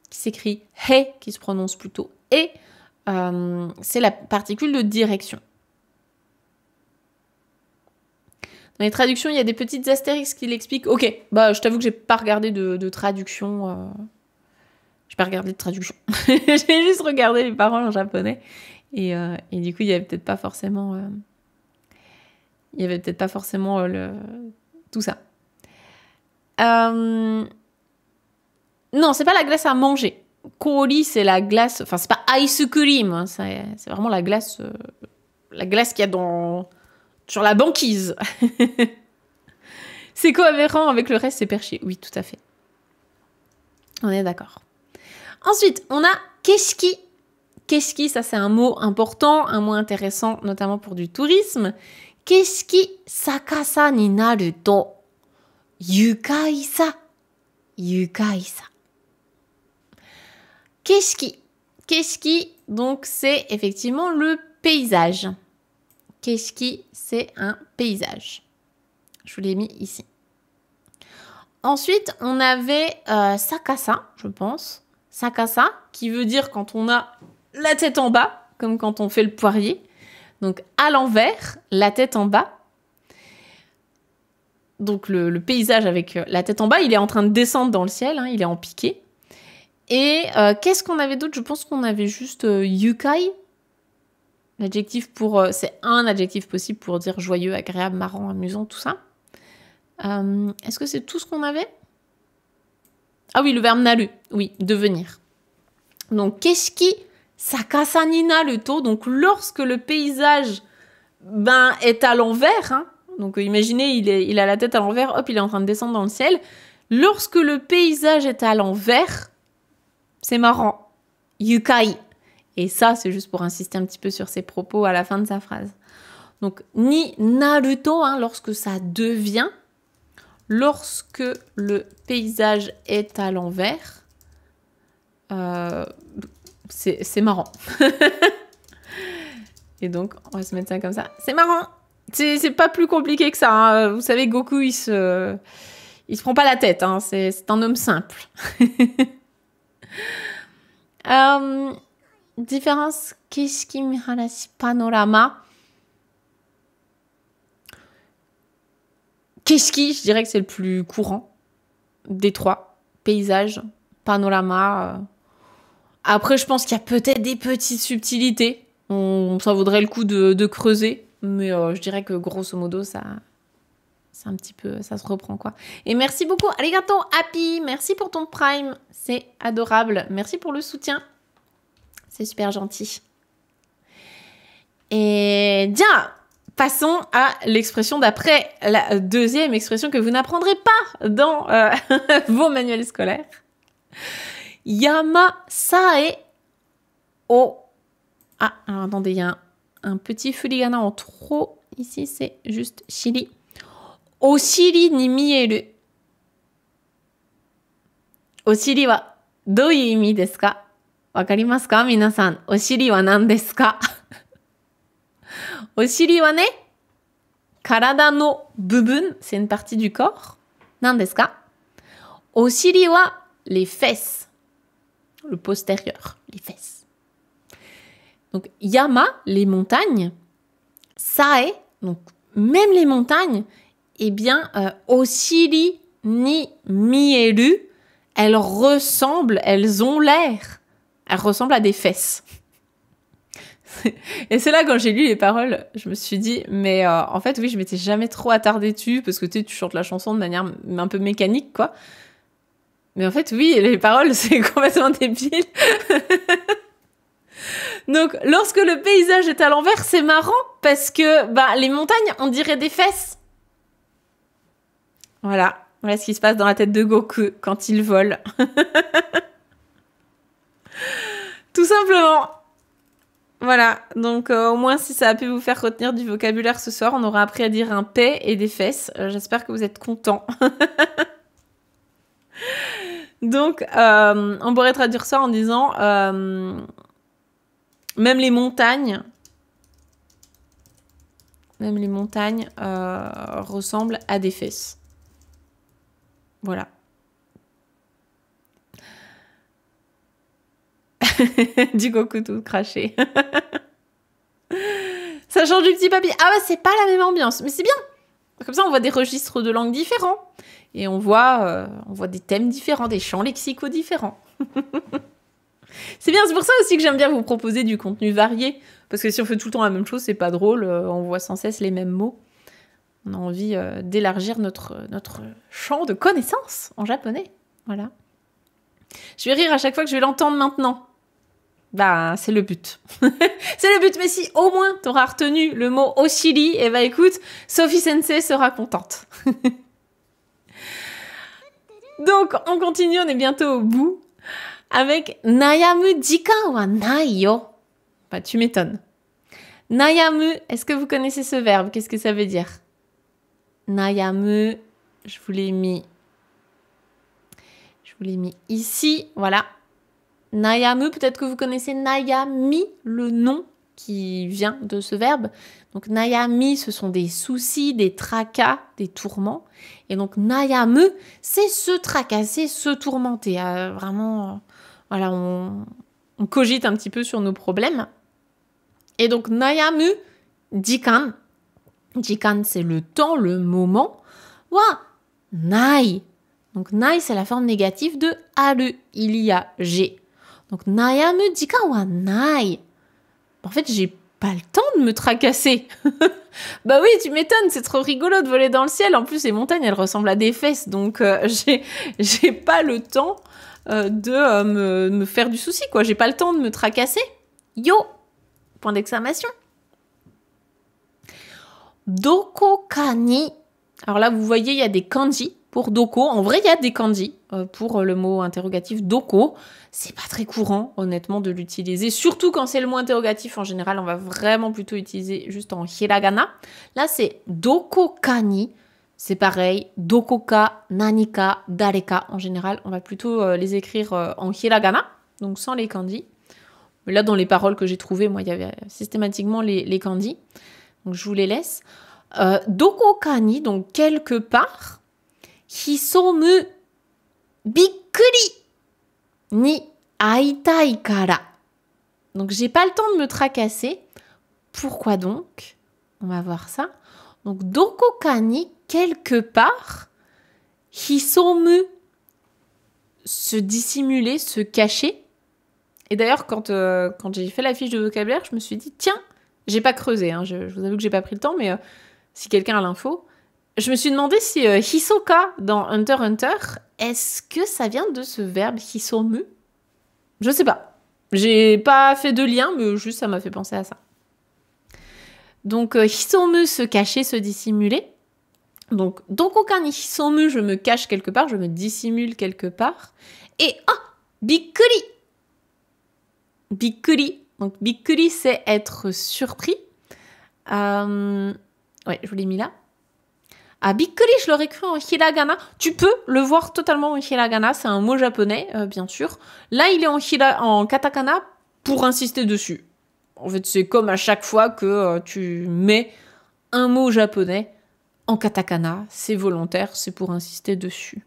qui s'écrit he, qui se prononce plutôt et, c'est la particule de direction. Dans les traductions, il y a des petites astérix qui l'expliquent. Ok, bah, je t'avoue que j'ai pas regardé de traduction. J'ai pas regardé de traduction. J'ai juste regardé les paroles en japonais. Et du coup, il y avait peut-être pas forcément... tout ça. Non, c'est pas la glace à manger. Kori, c'est la glace... Enfin, c'est pas ice cream. Hein, c'est vraiment la glace qu'il y a sur la banquise. C'est cohérent avec le reste, c'est perché. Oui, tout à fait. On est d'accord. Ensuite, on a keshiki. Keshiki, ça c'est un mot important, un mot intéressant, notamment pour du tourisme. Keshiki sakasa ni naru to yukai sa. Yukai sa. Keshiki. Keshiki, donc c'est effectivement le paysage. Keshiki, c'est un paysage. Je vous l'ai mis ici. Ensuite, on avait sakasa, je pense. Sakasa, qui veut dire quand on a la tête en bas, comme quand on fait le poirier. Donc, à l'envers, la tête en bas. Donc, le paysage avec la tête en bas, il est en train de descendre dans le ciel, hein, il est en piqué. Et qu'est-ce qu'on avait d'autre? Je pense qu'on avait juste yukai. L'adjectif c'est un adjectif possible pour dire joyeux, agréable, marrant, amusant, tout ça. Est-ce que c'est tout ce qu'on avait? Ah oui, le verbe naru. Oui, devenir. Donc, keshiki sakasa ni naru to. Donc, lorsque le paysage est à l'envers, hein, donc imaginez, il a la tête à l'envers, hop, il est en train de descendre dans le ciel. Lorsque le paysage est à l'envers, c'est marrant. Yukai. Et ça, c'est juste pour insister un petit peu sur ses propos à la fin de sa phrase. Donc, ni naruto, hein, lorsque ça devient, lorsque le paysage est à l'envers, c'est marrant. Et donc, on va se mettre ça comme ça. C'est marrant. C'est pas plus compliqué que ça. Hein. Vous savez, Goku, il se prend pas la tête. Hein. C'est un homme simple. Différence keshiki miharashi panorama. Keshiki, je dirais que c'est le plus courant des trois. Paysage, panorama. Après, je pense qu'il y a peut-être des petites subtilités. Ça vaudrait le coup de creuser. Mais je dirais que grosso modo, c'est un petit peu... Ça se reprend, quoi. Et merci beaucoup. Arigato, Happy. Merci pour ton Prime. C'est adorable. Merci pour le soutien. C'est super gentil. Et bien, passons à l'expression d'après, la deuxième expression que vous n'apprendrez pas dans vos manuels scolaires. Yama sae o... Ah, alors attendez, il y a un petit furigana en trop. Ici, c'est juste shiri. Oshiri ni mieru. Oshiri wa douyu imi desu ka? Wakarimasu ka, minasan? Oshiri wa nan desu ka? Oshiri wa ne, karada no bubun, c'est une partie du corps. Nan desu ka? Oshiri wa, les fesses. Le postérieur, les fesses. Donc yama, les montagnes, sae, donc même les montagnes, eh bien, oshiri ni mieru, elles ressemblent, elles ont l'air, elles ressemblent à des fesses. Et c'est là, quand j'ai lu les paroles, je me suis dit, mais en fait, oui, je m'étais jamais trop attardée dessus, parce que tu chantes la chanson de manière un peu mécanique, quoi. Mais en fait, oui, les paroles, c'est complètement débile. Donc, lorsque le paysage est à l'envers, c'est marrant, parce que les montagnes, on dirait des fesses. Voilà ce qui se passe dans la tête de Goku quand il vole. Tout simplement. Voilà, donc au moins si ça a pu vous faire retenir du vocabulaire ce soir, on aura appris à dire un P et des fesses. J'espère que vous êtes contents. Donc, on pourrait traduire ça en disant même les montagnes ressemblent à des fesses. Voilà. Du Goku tout craché. Ça change du petit papy. Ah ouais, c'est pas la même ambiance, mais c'est bien. Comme ça, on voit des registres de langue différents. Et on voit des thèmes différents, des champs lexicaux différents. C'est bien, c'est pour ça aussi que j'aime bien vous proposer du contenu varié. Parce que si on fait tout le temps la même chose, c'est pas drôle. On voit sans cesse les mêmes mots. On a envie d'élargir notre champ de connaissances en japonais. Voilà. Je vais rire à chaque fois que je vais l'entendre maintenant. C'est le but. C'est le but, mais si au moins t'auras retenu le mot oshiri, écoute, Sophie Sensei sera contente. Donc, on continue, on est bientôt au bout, avec nayamu jikan wa nai yo. Tu m'étonnes. Nayamu, est-ce que vous connaissez ce verbe? Qu'est-ce que ça veut dire? Nayamu, je vous l'ai mis ici, voilà. Nayamu, peut-être que vous connaissez Nayami, le nom qui vient de ce verbe. Donc Nayami, ce sont des soucis, des tracas, des tourments. Et donc Nayamu, c'est se tracasser, se tourmenter. Vraiment, voilà, on cogite un petit peu sur nos problèmes. Et donc Nayamu, jikan. Jikan, c'est le temps, le moment. Wa nai. Donc nai, c'est la forme négative de aru. Il y a, j'ai. Donc, nayamu jikan wa nai. En fait, j'ai pas le temps de me tracasser. Oui, tu m'étonnes, c'est trop rigolo de voler dans le ciel. En plus, les montagnes, elles ressemblent à des fesses. Donc, j'ai pas le temps de me faire du souci, quoi. J'ai pas le temps de me tracasser. Yo! Point d'exclamation. Dokoka ni. Alors là, vous voyez, il y a des kanji pour doko. En vrai, il y a des kanji pour le mot interrogatif doko. C'est pas très courant, honnêtement, de l'utiliser. Surtout quand c'est le mot interrogatif. En général, on va vraiment plutôt utiliser juste en hiragana. Là, c'est dokoka ni. C'est pareil. Dokoka, nanika, dareka. En général, on va plutôt les écrire en hiragana, donc sans les kanji. Mais là, dans les paroles que j'ai trouvées, moi, il y avait systématiquement les kanji. Donc, je vous les laisse. Dokoka ni, donc quelque part. Hisomu bikkuri ni aitai kara. Donc, j'ai pas le temps de me tracasser. Pourquoi donc? On va voir ça. Donc, dokoka ni, quelque part. Hisomu, se dissimuler, se cacher. Et d'ailleurs, quand j'ai fait la fiche de vocabulaire, je me suis dit, tiens, j'ai pas creusé. Hein, je vous avoue que j'ai pas pris le temps, mais si quelqu'un a l'info, je me suis demandé si hisoka dans Hunter x Hunter, est-ce que ça vient de ce verbe hisomu? Je sais pas. J'ai pas fait de lien, mais juste ça m'a fait penser à ça. Donc, hisomu, se cacher, se dissimuler. Donc, dokoka ni hisomu, je me cache quelque part, je me dissimule quelque part. Et, bikkuri. Bikkuri. Donc, bikkuri, c'est être surpris. Ouais, je vous l'ai mis là. Bikkuri, je l'aurais cru en hiragana. Tu peux le voir totalement en hiragana. C'est un mot japonais, bien sûr. Là, il est en katakana pour insister dessus. En fait, c'est comme à chaque fois que tu mets un mot japonais en katakana. C'est volontaire, c'est pour insister dessus.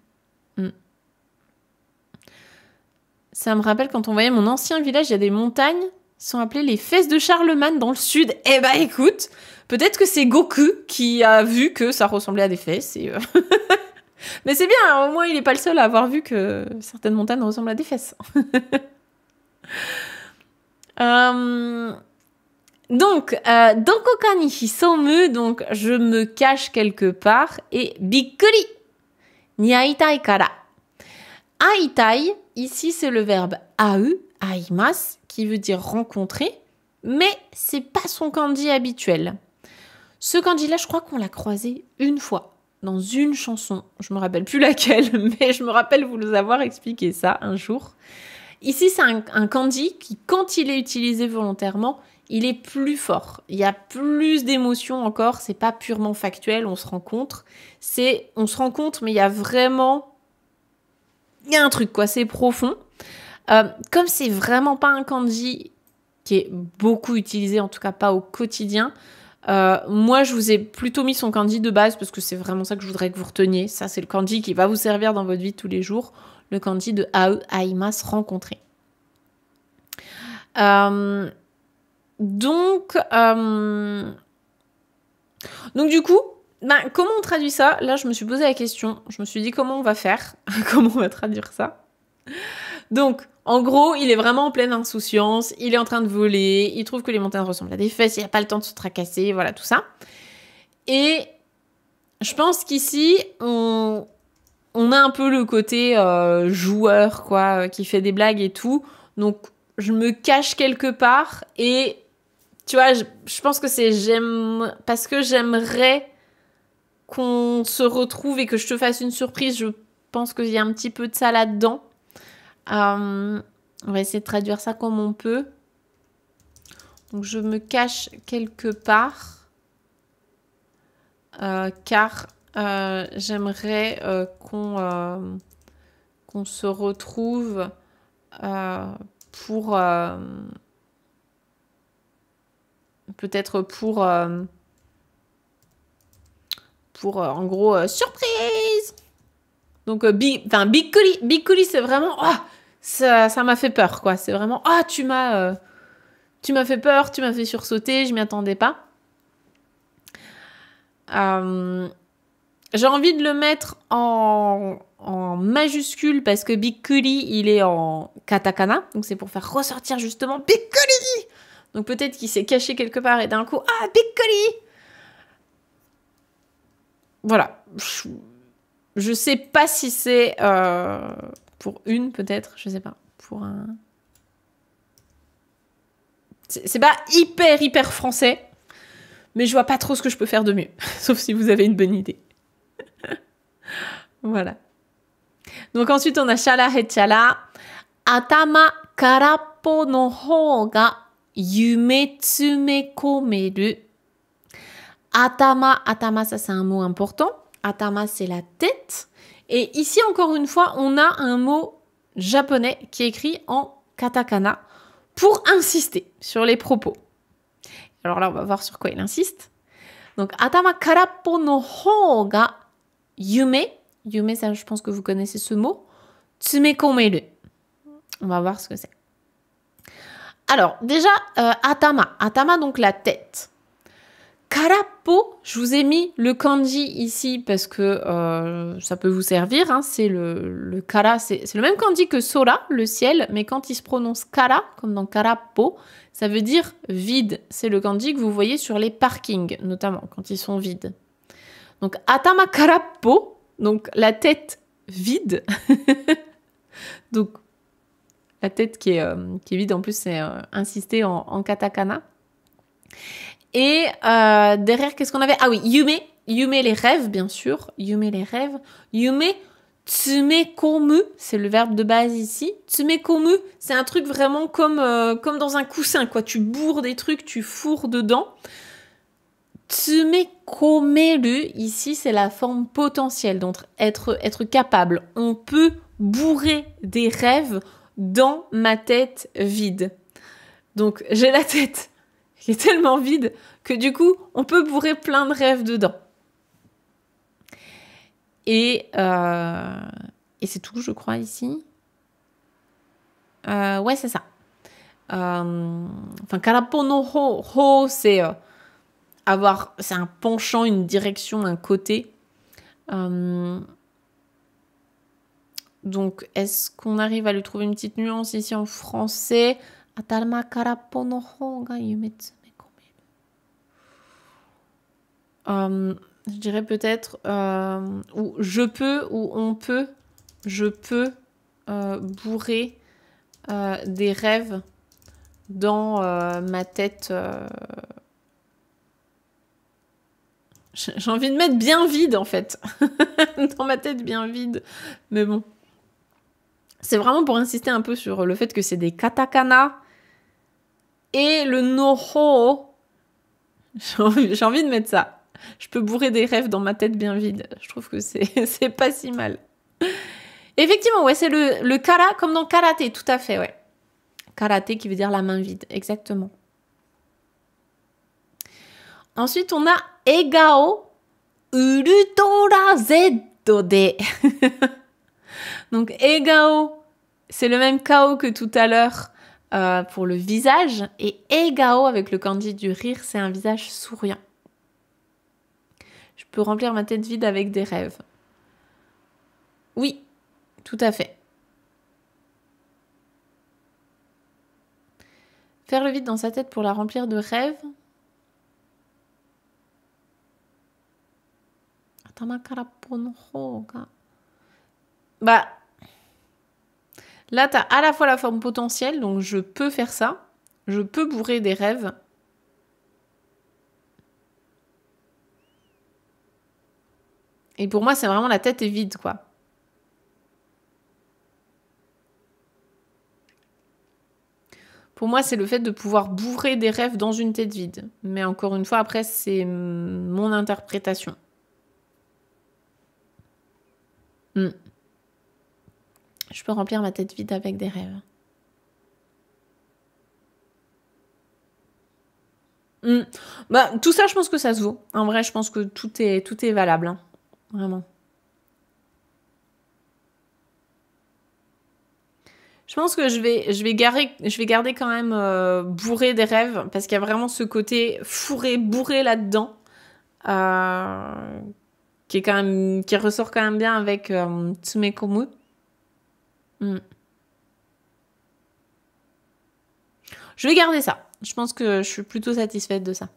Ça me rappelle quand on voyait mon ancien village, il y a des montagnes. qui sont appelées les fesses de Charlemagne dans le sud. Eh ben écoute, peut-être que c'est Goku qui a vu que ça ressemblait à des fesses. Et mais c'est bien, au moins il n'est pas le seul à avoir vu que certaines montagnes ressemblent à des fesses. Donc, Dokoka ni hisomu, donc je me cache quelque part, et bikkuri ni aitai kara. Aitai, ici c'est le verbe au, aimasu, qui veut dire rencontrer, mais c'est pas son kanji habituel. Ce kanji-là, je crois qu'on l'a croisé une fois dans une chanson. Je me rappelle plus laquelle, mais je me rappelle vous avoir expliqué ça un jour. Ici, c'est un kanji qui, quand il est utilisé volontairement, il est plus fort. Il y a plus d'émotions encore. C'est pas purement factuel. On se rencontre. On se rencontre, mais il y a vraiment, il y a un truc quoi. C'est profond. Comme c'est vraiment pas un kanji qui est beaucoup utilisé, en tout cas pas au quotidien. Moi, je vous ai plutôt mis son kanji de base parce que c'est vraiment ça que je voudrais que vous reteniez. Ça, c'est le kanji qui va vous servir dans votre vie de tous les jours. Le kanji de au, aimasu, rencontrer. Donc du coup, comment on traduit ça? Là, je me suis posé la question. Je me suis dit comment on va faire? Comment on va traduire ça? Donc, en gros, il est vraiment en pleine insouciance. Il est en train de voler. Il trouve que les montagnes ressemblent à des fesses. Il n'a pas le temps de se tracasser. Voilà, tout ça. Et je pense qu'ici, on a un peu le côté joueur, quoi, qui fait des blagues et tout. Donc, je me cache quelque part et tu vois, je pense que c'est parce que j'aimerais qu'on se retrouve et que je te fasse une surprise. Je pense qu'il y a un petit peu de ça là-dedans. On va essayer de traduire ça comme on peut. Donc, je me cache quelque part car j'aimerais qu'on se retrouve pour peut-être pour en gros surprise. Donc bikkuri c'est vraiment ça m'a fait peur quoi. C'est vraiment tu m'as fait peur, tu m'as fait sursauter, je m'y attendais pas. J'ai envie de le mettre en majuscule parce que bikkuri, il est en katakana. Donc, c'est pour faire ressortir justement bikkuri. Donc, peut-être qu'il s'est caché quelque part et d'un coup, bikkuri. Voilà. Je sais pas si c'est pour une, peut-être. Je sais pas. Pour un... C'est pas hyper français. Mais je vois pas trop ce que je peux faire de mieux. Sauf si vous avez une bonne idée. Voilà. Donc ensuite, on a chala hechala. Atama karappo no hou ga yume tsumekomeru. Atama, ça c'est un mot important. Atama, c'est la tête. Et ici, encore une fois, on a un mot japonais qui est écrit en katakana pour insister sur les propos. Alors là, on va voir sur quoi il insiste. Donc, atama karappo no hou ga yume. Yume, ça, je pense que vous connaissez ce mot. Tsumekomeru. On va voir ce que c'est. Alors, déjà, atama. Atama, donc la tête. Karappo, je vous ai mis le kanji ici parce que ça peut vous servir. Hein, c'est le kara, c'est le même kanji que sora, le ciel, mais quand il se prononce kara, comme dans karappo, ça veut dire vide. C'est le kanji que vous voyez sur les parkings, notamment quand ils sont vides. Donc, atama karappo. Donc, la tête vide. Donc, la tête qui est vide, en plus, c'est insisté en katakana. Et derrière, qu'est-ce qu'on avait? Ah oui, yume. Yume, les rêves, bien sûr. Yume, les rêves. Yume, tsumekomu, c'est le verbe de base ici. Tsumekomu, c'est un truc vraiment comme dans un coussin, quoi. Tu bourres des trucs, tu fourres dedans. Tsumekomeru, ici, c'est la forme potentielle, donc être capable. On peut bourrer des rêves dans ma tête vide. Donc, j'ai la tête qui est tellement vide que du coup, on peut bourrer plein de rêves dedans. Et c'est tout, je crois, ici. Ouais, c'est ça. Enfin, karapo no ho, c'est c'est un penchant, une direction, un côté. Donc, est-ce qu'on arrive à lui trouver une petite nuance ici en français? Atarama karapo no ho ga yume tsume komeru. Je dirais peut-être ou je peux ou on peut, je peux bourrer des rêves dans ma tête. J'ai envie de mettre bien vide en fait. Dans ma tête bien vide. Mais bon. C'est vraiment pour insister un peu sur le fait que c'est des katakana. Et le noho. J'ai envie de mettre ça. Je peux bourrer des rêves dans ma tête bien vide. Je trouve que c'est pas si mal. Effectivement, ouais, c'est le kara, comme dans karaté, tout à fait, ouais. Karaté qui veut dire la main vide, exactement. Ensuite, on a egao urutora zeddo de. Donc, egao, c'est le même kao que tout à l'heure pour le visage. Et egao, avec le kanji du rire, c'est un visage souriant. Je peux remplir ma tête vide avec des rêves. Oui, tout à fait. Faire le vide dans sa tête pour la remplir de rêves. Bah, là, t'as à la fois la forme potentielle, donc je peux faire ça. Je peux bourrer des rêves. Et pour moi, c'est vraiment la tête est vide, quoi. Pour moi, c'est le fait de pouvoir bourrer des rêves dans une tête vide. Mais encore une fois, après, c'est mon interprétation. Je peux remplir ma tête vide avec des rêves. Bah, tout ça, je pense que ça se vaut. En vrai, je pense que tout est valable. Hein. Vraiment. Je pense que je vais garder quand même bourré des rêves, parce qu'il y a vraiment ce côté fourré, bourré là-dedans, qui ressort quand même bien avec Tsumekomu. Je vais garder ça. Je pense que je suis plutôt satisfaite de ça.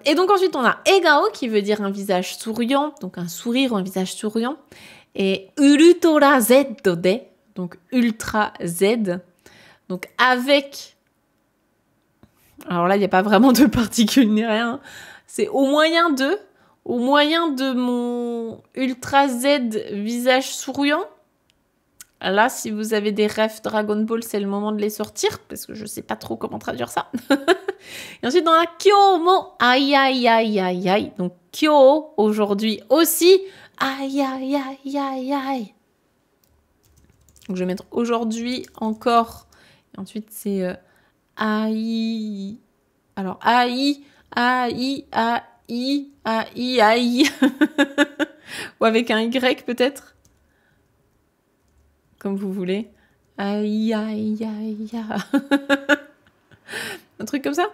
Et donc ensuite, on a egao, qui veut dire un visage souriant, donc un sourire ou un visage souriant. Et urutora zeddo de, donc ultra Z. Donc avec... Alors là, il n'y a pas vraiment de particules ni rien. C'est au moyen de mon ultra Z visage souriant. Là, si vous avez des rêves Dragon Ball, c'est le moment de les sortir, parce que je sais pas trop comment traduire ça. Et ensuite, on a Kyo mo aïe aïe aïe aïe aïe. Donc Kyo, aujourd'hui aussi, aïe aïe aïe aïe aïe. Donc je vais mettre aujourd'hui encore. Et ensuite, c'est aïe. Alors aïe, aïe, aïe, aïe, aïe. Ou avec un Y peut-être. Comme vous voulez. Aïe, aïe, aïe, aïe. Un truc comme ça.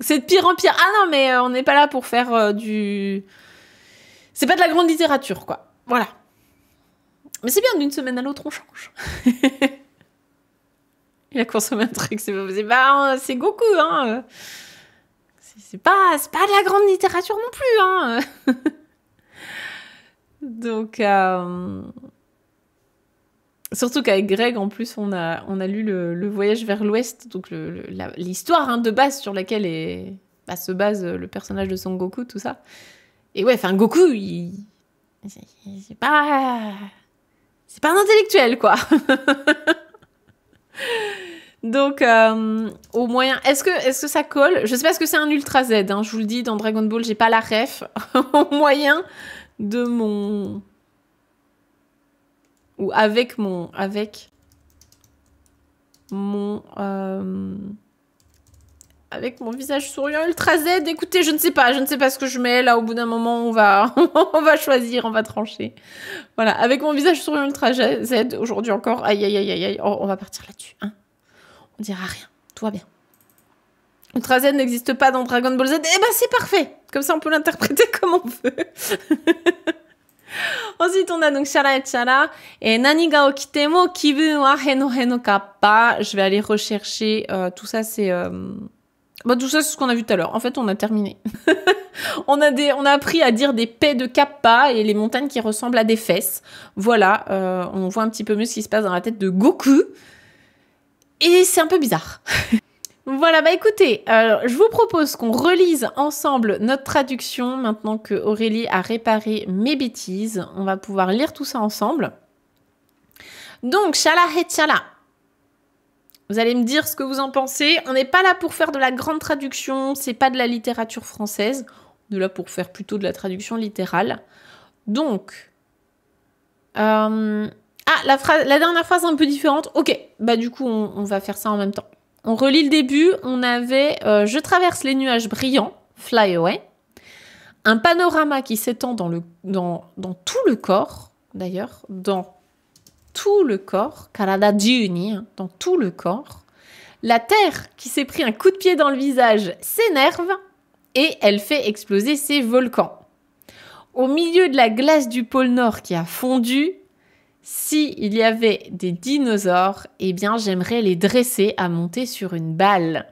C'est de pire en pire. Ah non, mais on n'est pas là pour faire du... C'est pas de la grande littérature, quoi. Voilà. Mais c'est bien, d'une semaine à l'autre, on change. Il a consommé un truc, c'est pas possible. Bah, c'est Goku, hein. C'est pas de la grande littérature non plus, hein. Donc... Surtout qu'avec Greg, en plus, on a lu le Voyage vers l'Ouest, donc l'histoire de base sur laquelle se base le personnage de Son Goku, tout ça. Et ouais, enfin, Goku, c'est pas un intellectuel, quoi. Donc, au moyen... Est-ce que ça colle? Je sais pas ce que c'est un Ultra Z, hein, je vous le dis, dans Dragon Ball, j'ai pas la ref. Au moyen de mon... Ou avec mon visage souriant Ultra Z. Écoutez, je ne sais pas ce que je mets. Là, au bout d'un moment, on va choisir, on va trancher. Voilà, avec mon visage souriant Ultra Z, aujourd'hui encore. Aïe, aïe, aïe, aïe, aïe. Oh, on va partir là-dessus. Hein. on dira rien. Tout va bien. Ultra Z n'existe pas dans Dragon Ball Z. Eh ben, c'est parfait. Comme ça, on peut l'interpréter comme on veut. Ensuite, on a donc Chala et Chala. Et Nani ga okitemo kibun wa heno heno kappa. Je vais aller rechercher. Tout ça, c'est... tout ça, c'est ce qu'on a vu tout à l'heure. En fait, on a terminé. on a appris à dire des paix de kappa et les montagnes qui ressemblent à des fesses. Voilà. On voit un petit peu mieux ce qui se passe dans la tête de Goku. Et c'est un peu bizarre. Voilà, bah écoutez, je vous propose qu'on relise ensemble notre traduction maintenant que Aurélie a réparé mes bêtises. On va pouvoir lire tout ça ensemble. Donc, Chala et Chala. Vous allez me dire ce que vous en pensez. On n'est pas là pour faire de la grande traduction, c'est pas de la littérature française. On est là pour faire plutôt de la traduction littérale. Donc, la dernière phrase est un peu différente. Ok, bah du coup, on va faire ça en même temps. On relit le début, on avait « Je traverse les nuages brillants »,« Fly away ». Un panorama qui s'étend dans tout le corps, d'ailleurs, dans tout le corps, karada juni, dans tout le corps. La Terre, qui s'est pris un coup de pied dans le visage, s'énerve et elle fait exploser ses volcans. Au milieu de la glace du pôle Nord qui a fondu, s'il y avait des dinosaures, eh bien, j'aimerais les dresser à monter sur une balle.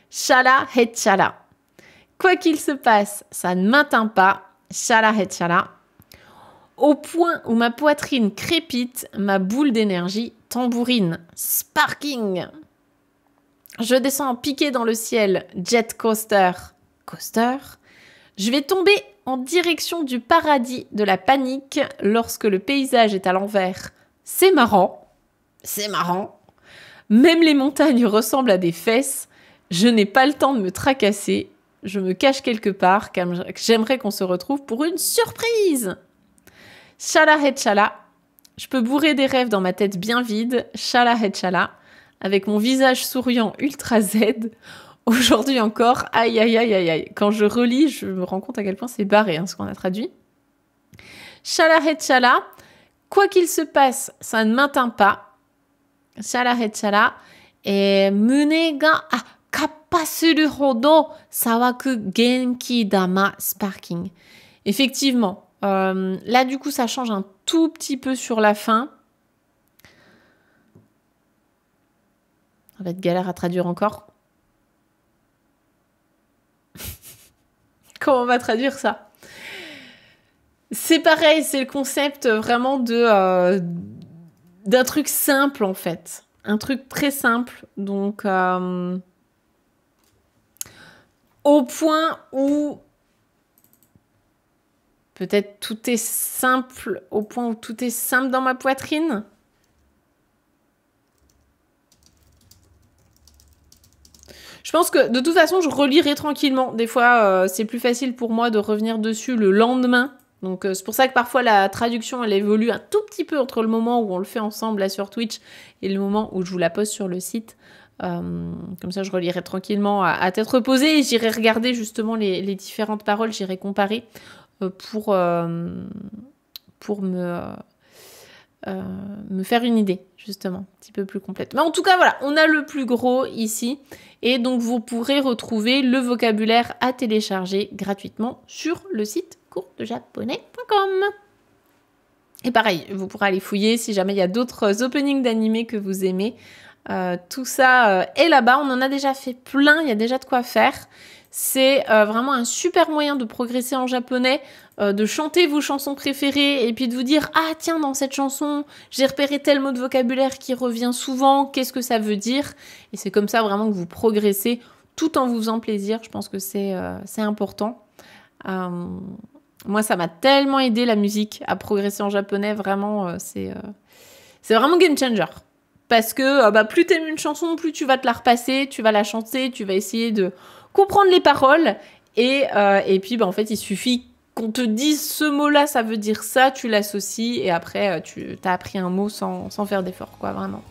Chala et Chala. Quoi qu'il se passe, ça ne m'atteint pas. Chala et Chala. Au point où ma poitrine crépite, ma boule d'énergie tambourine. Sparking. Je descends en piqué dans le ciel. Jet coaster. Coaster. Je vais tomber en direction du paradis de la panique lorsque le paysage est à l'envers. C'est marrant. C'est marrant. Même les montagnes ressemblent à des fesses. Je n'ai pas le temps de me tracasser. Je me cache quelque part car j'aimerais qu'on se retrouve pour une surprise. Chala et Chala. Je peux bourrer des rêves dans ma tête bien vide. Chala et Chala. Avec mon visage souriant ultra Z. Aujourd'hui encore, aïe, aïe, aïe, aïe, aïe. Quand je relis, je me rends compte à quel point c'est barré, ce qu'on a traduit. Chala et Chala. Quoi qu'il se passe, ça ne m'atteint pas. Chala et Chala. Et mune ga kappa suru hodo sawaku genki dama sparking. Effectivement, là du coup ça change un tout petit peu sur la fin. Ça va être galère à traduire encore. Comment on va traduire ça? C'est pareil, c'est le concept vraiment d'un truc simple en fait. Un truc très simple. Donc, au point où peut-être tout est simple, au point où tout est simple dans ma poitrine. Je pense que de toute façon, je relirai tranquillement. Des fois, c'est plus facile pour moi de revenir dessus le lendemain. Donc, c'est pour ça que parfois la traduction, elle évolue un tout petit peu entre le moment où on le fait ensemble là sur Twitch et le moment où je vous la poste sur le site. Comme ça, je relirai tranquillement à tête reposée et j'irai regarder justement les différentes paroles, j'irai comparer pour me faire une idée, justement, un petit peu plus complète. Mais en tout cas, voilà, on a le plus gros ici. Et donc, vous pourrez retrouver le vocabulaire à télécharger gratuitement sur le site coursdejaponais.com. Et pareil, vous pourrez aller fouiller si jamais il y a d'autres openings d'animés que vous aimez. Tout ça est là-bas. On en a déjà fait plein, il y a déjà de quoi faire. C'est vraiment un super moyen de progresser en japonais, de chanter vos chansons préférées et puis de vous dire « Ah tiens, dans cette chanson, j'ai repéré tel mot de vocabulaire qui revient souvent, qu'est-ce que ça veut dire ?» Et c'est comme ça vraiment que vous progressez tout en vous faisant plaisir. Je pense que c'est important. Moi, ça m'a tellement aidé la musique à progresser en japonais. Vraiment, c'est vraiment game changer. Parce que plus t'aimes une chanson, plus tu vas te la repasser, tu vas la chanter, tu vas essayer de comprendre les paroles et puis en fait il suffit qu'on te dise ce mot-là, ça veut dire ça, tu l'associes et après tu as appris un mot sans faire d'effort, quoi, vraiment.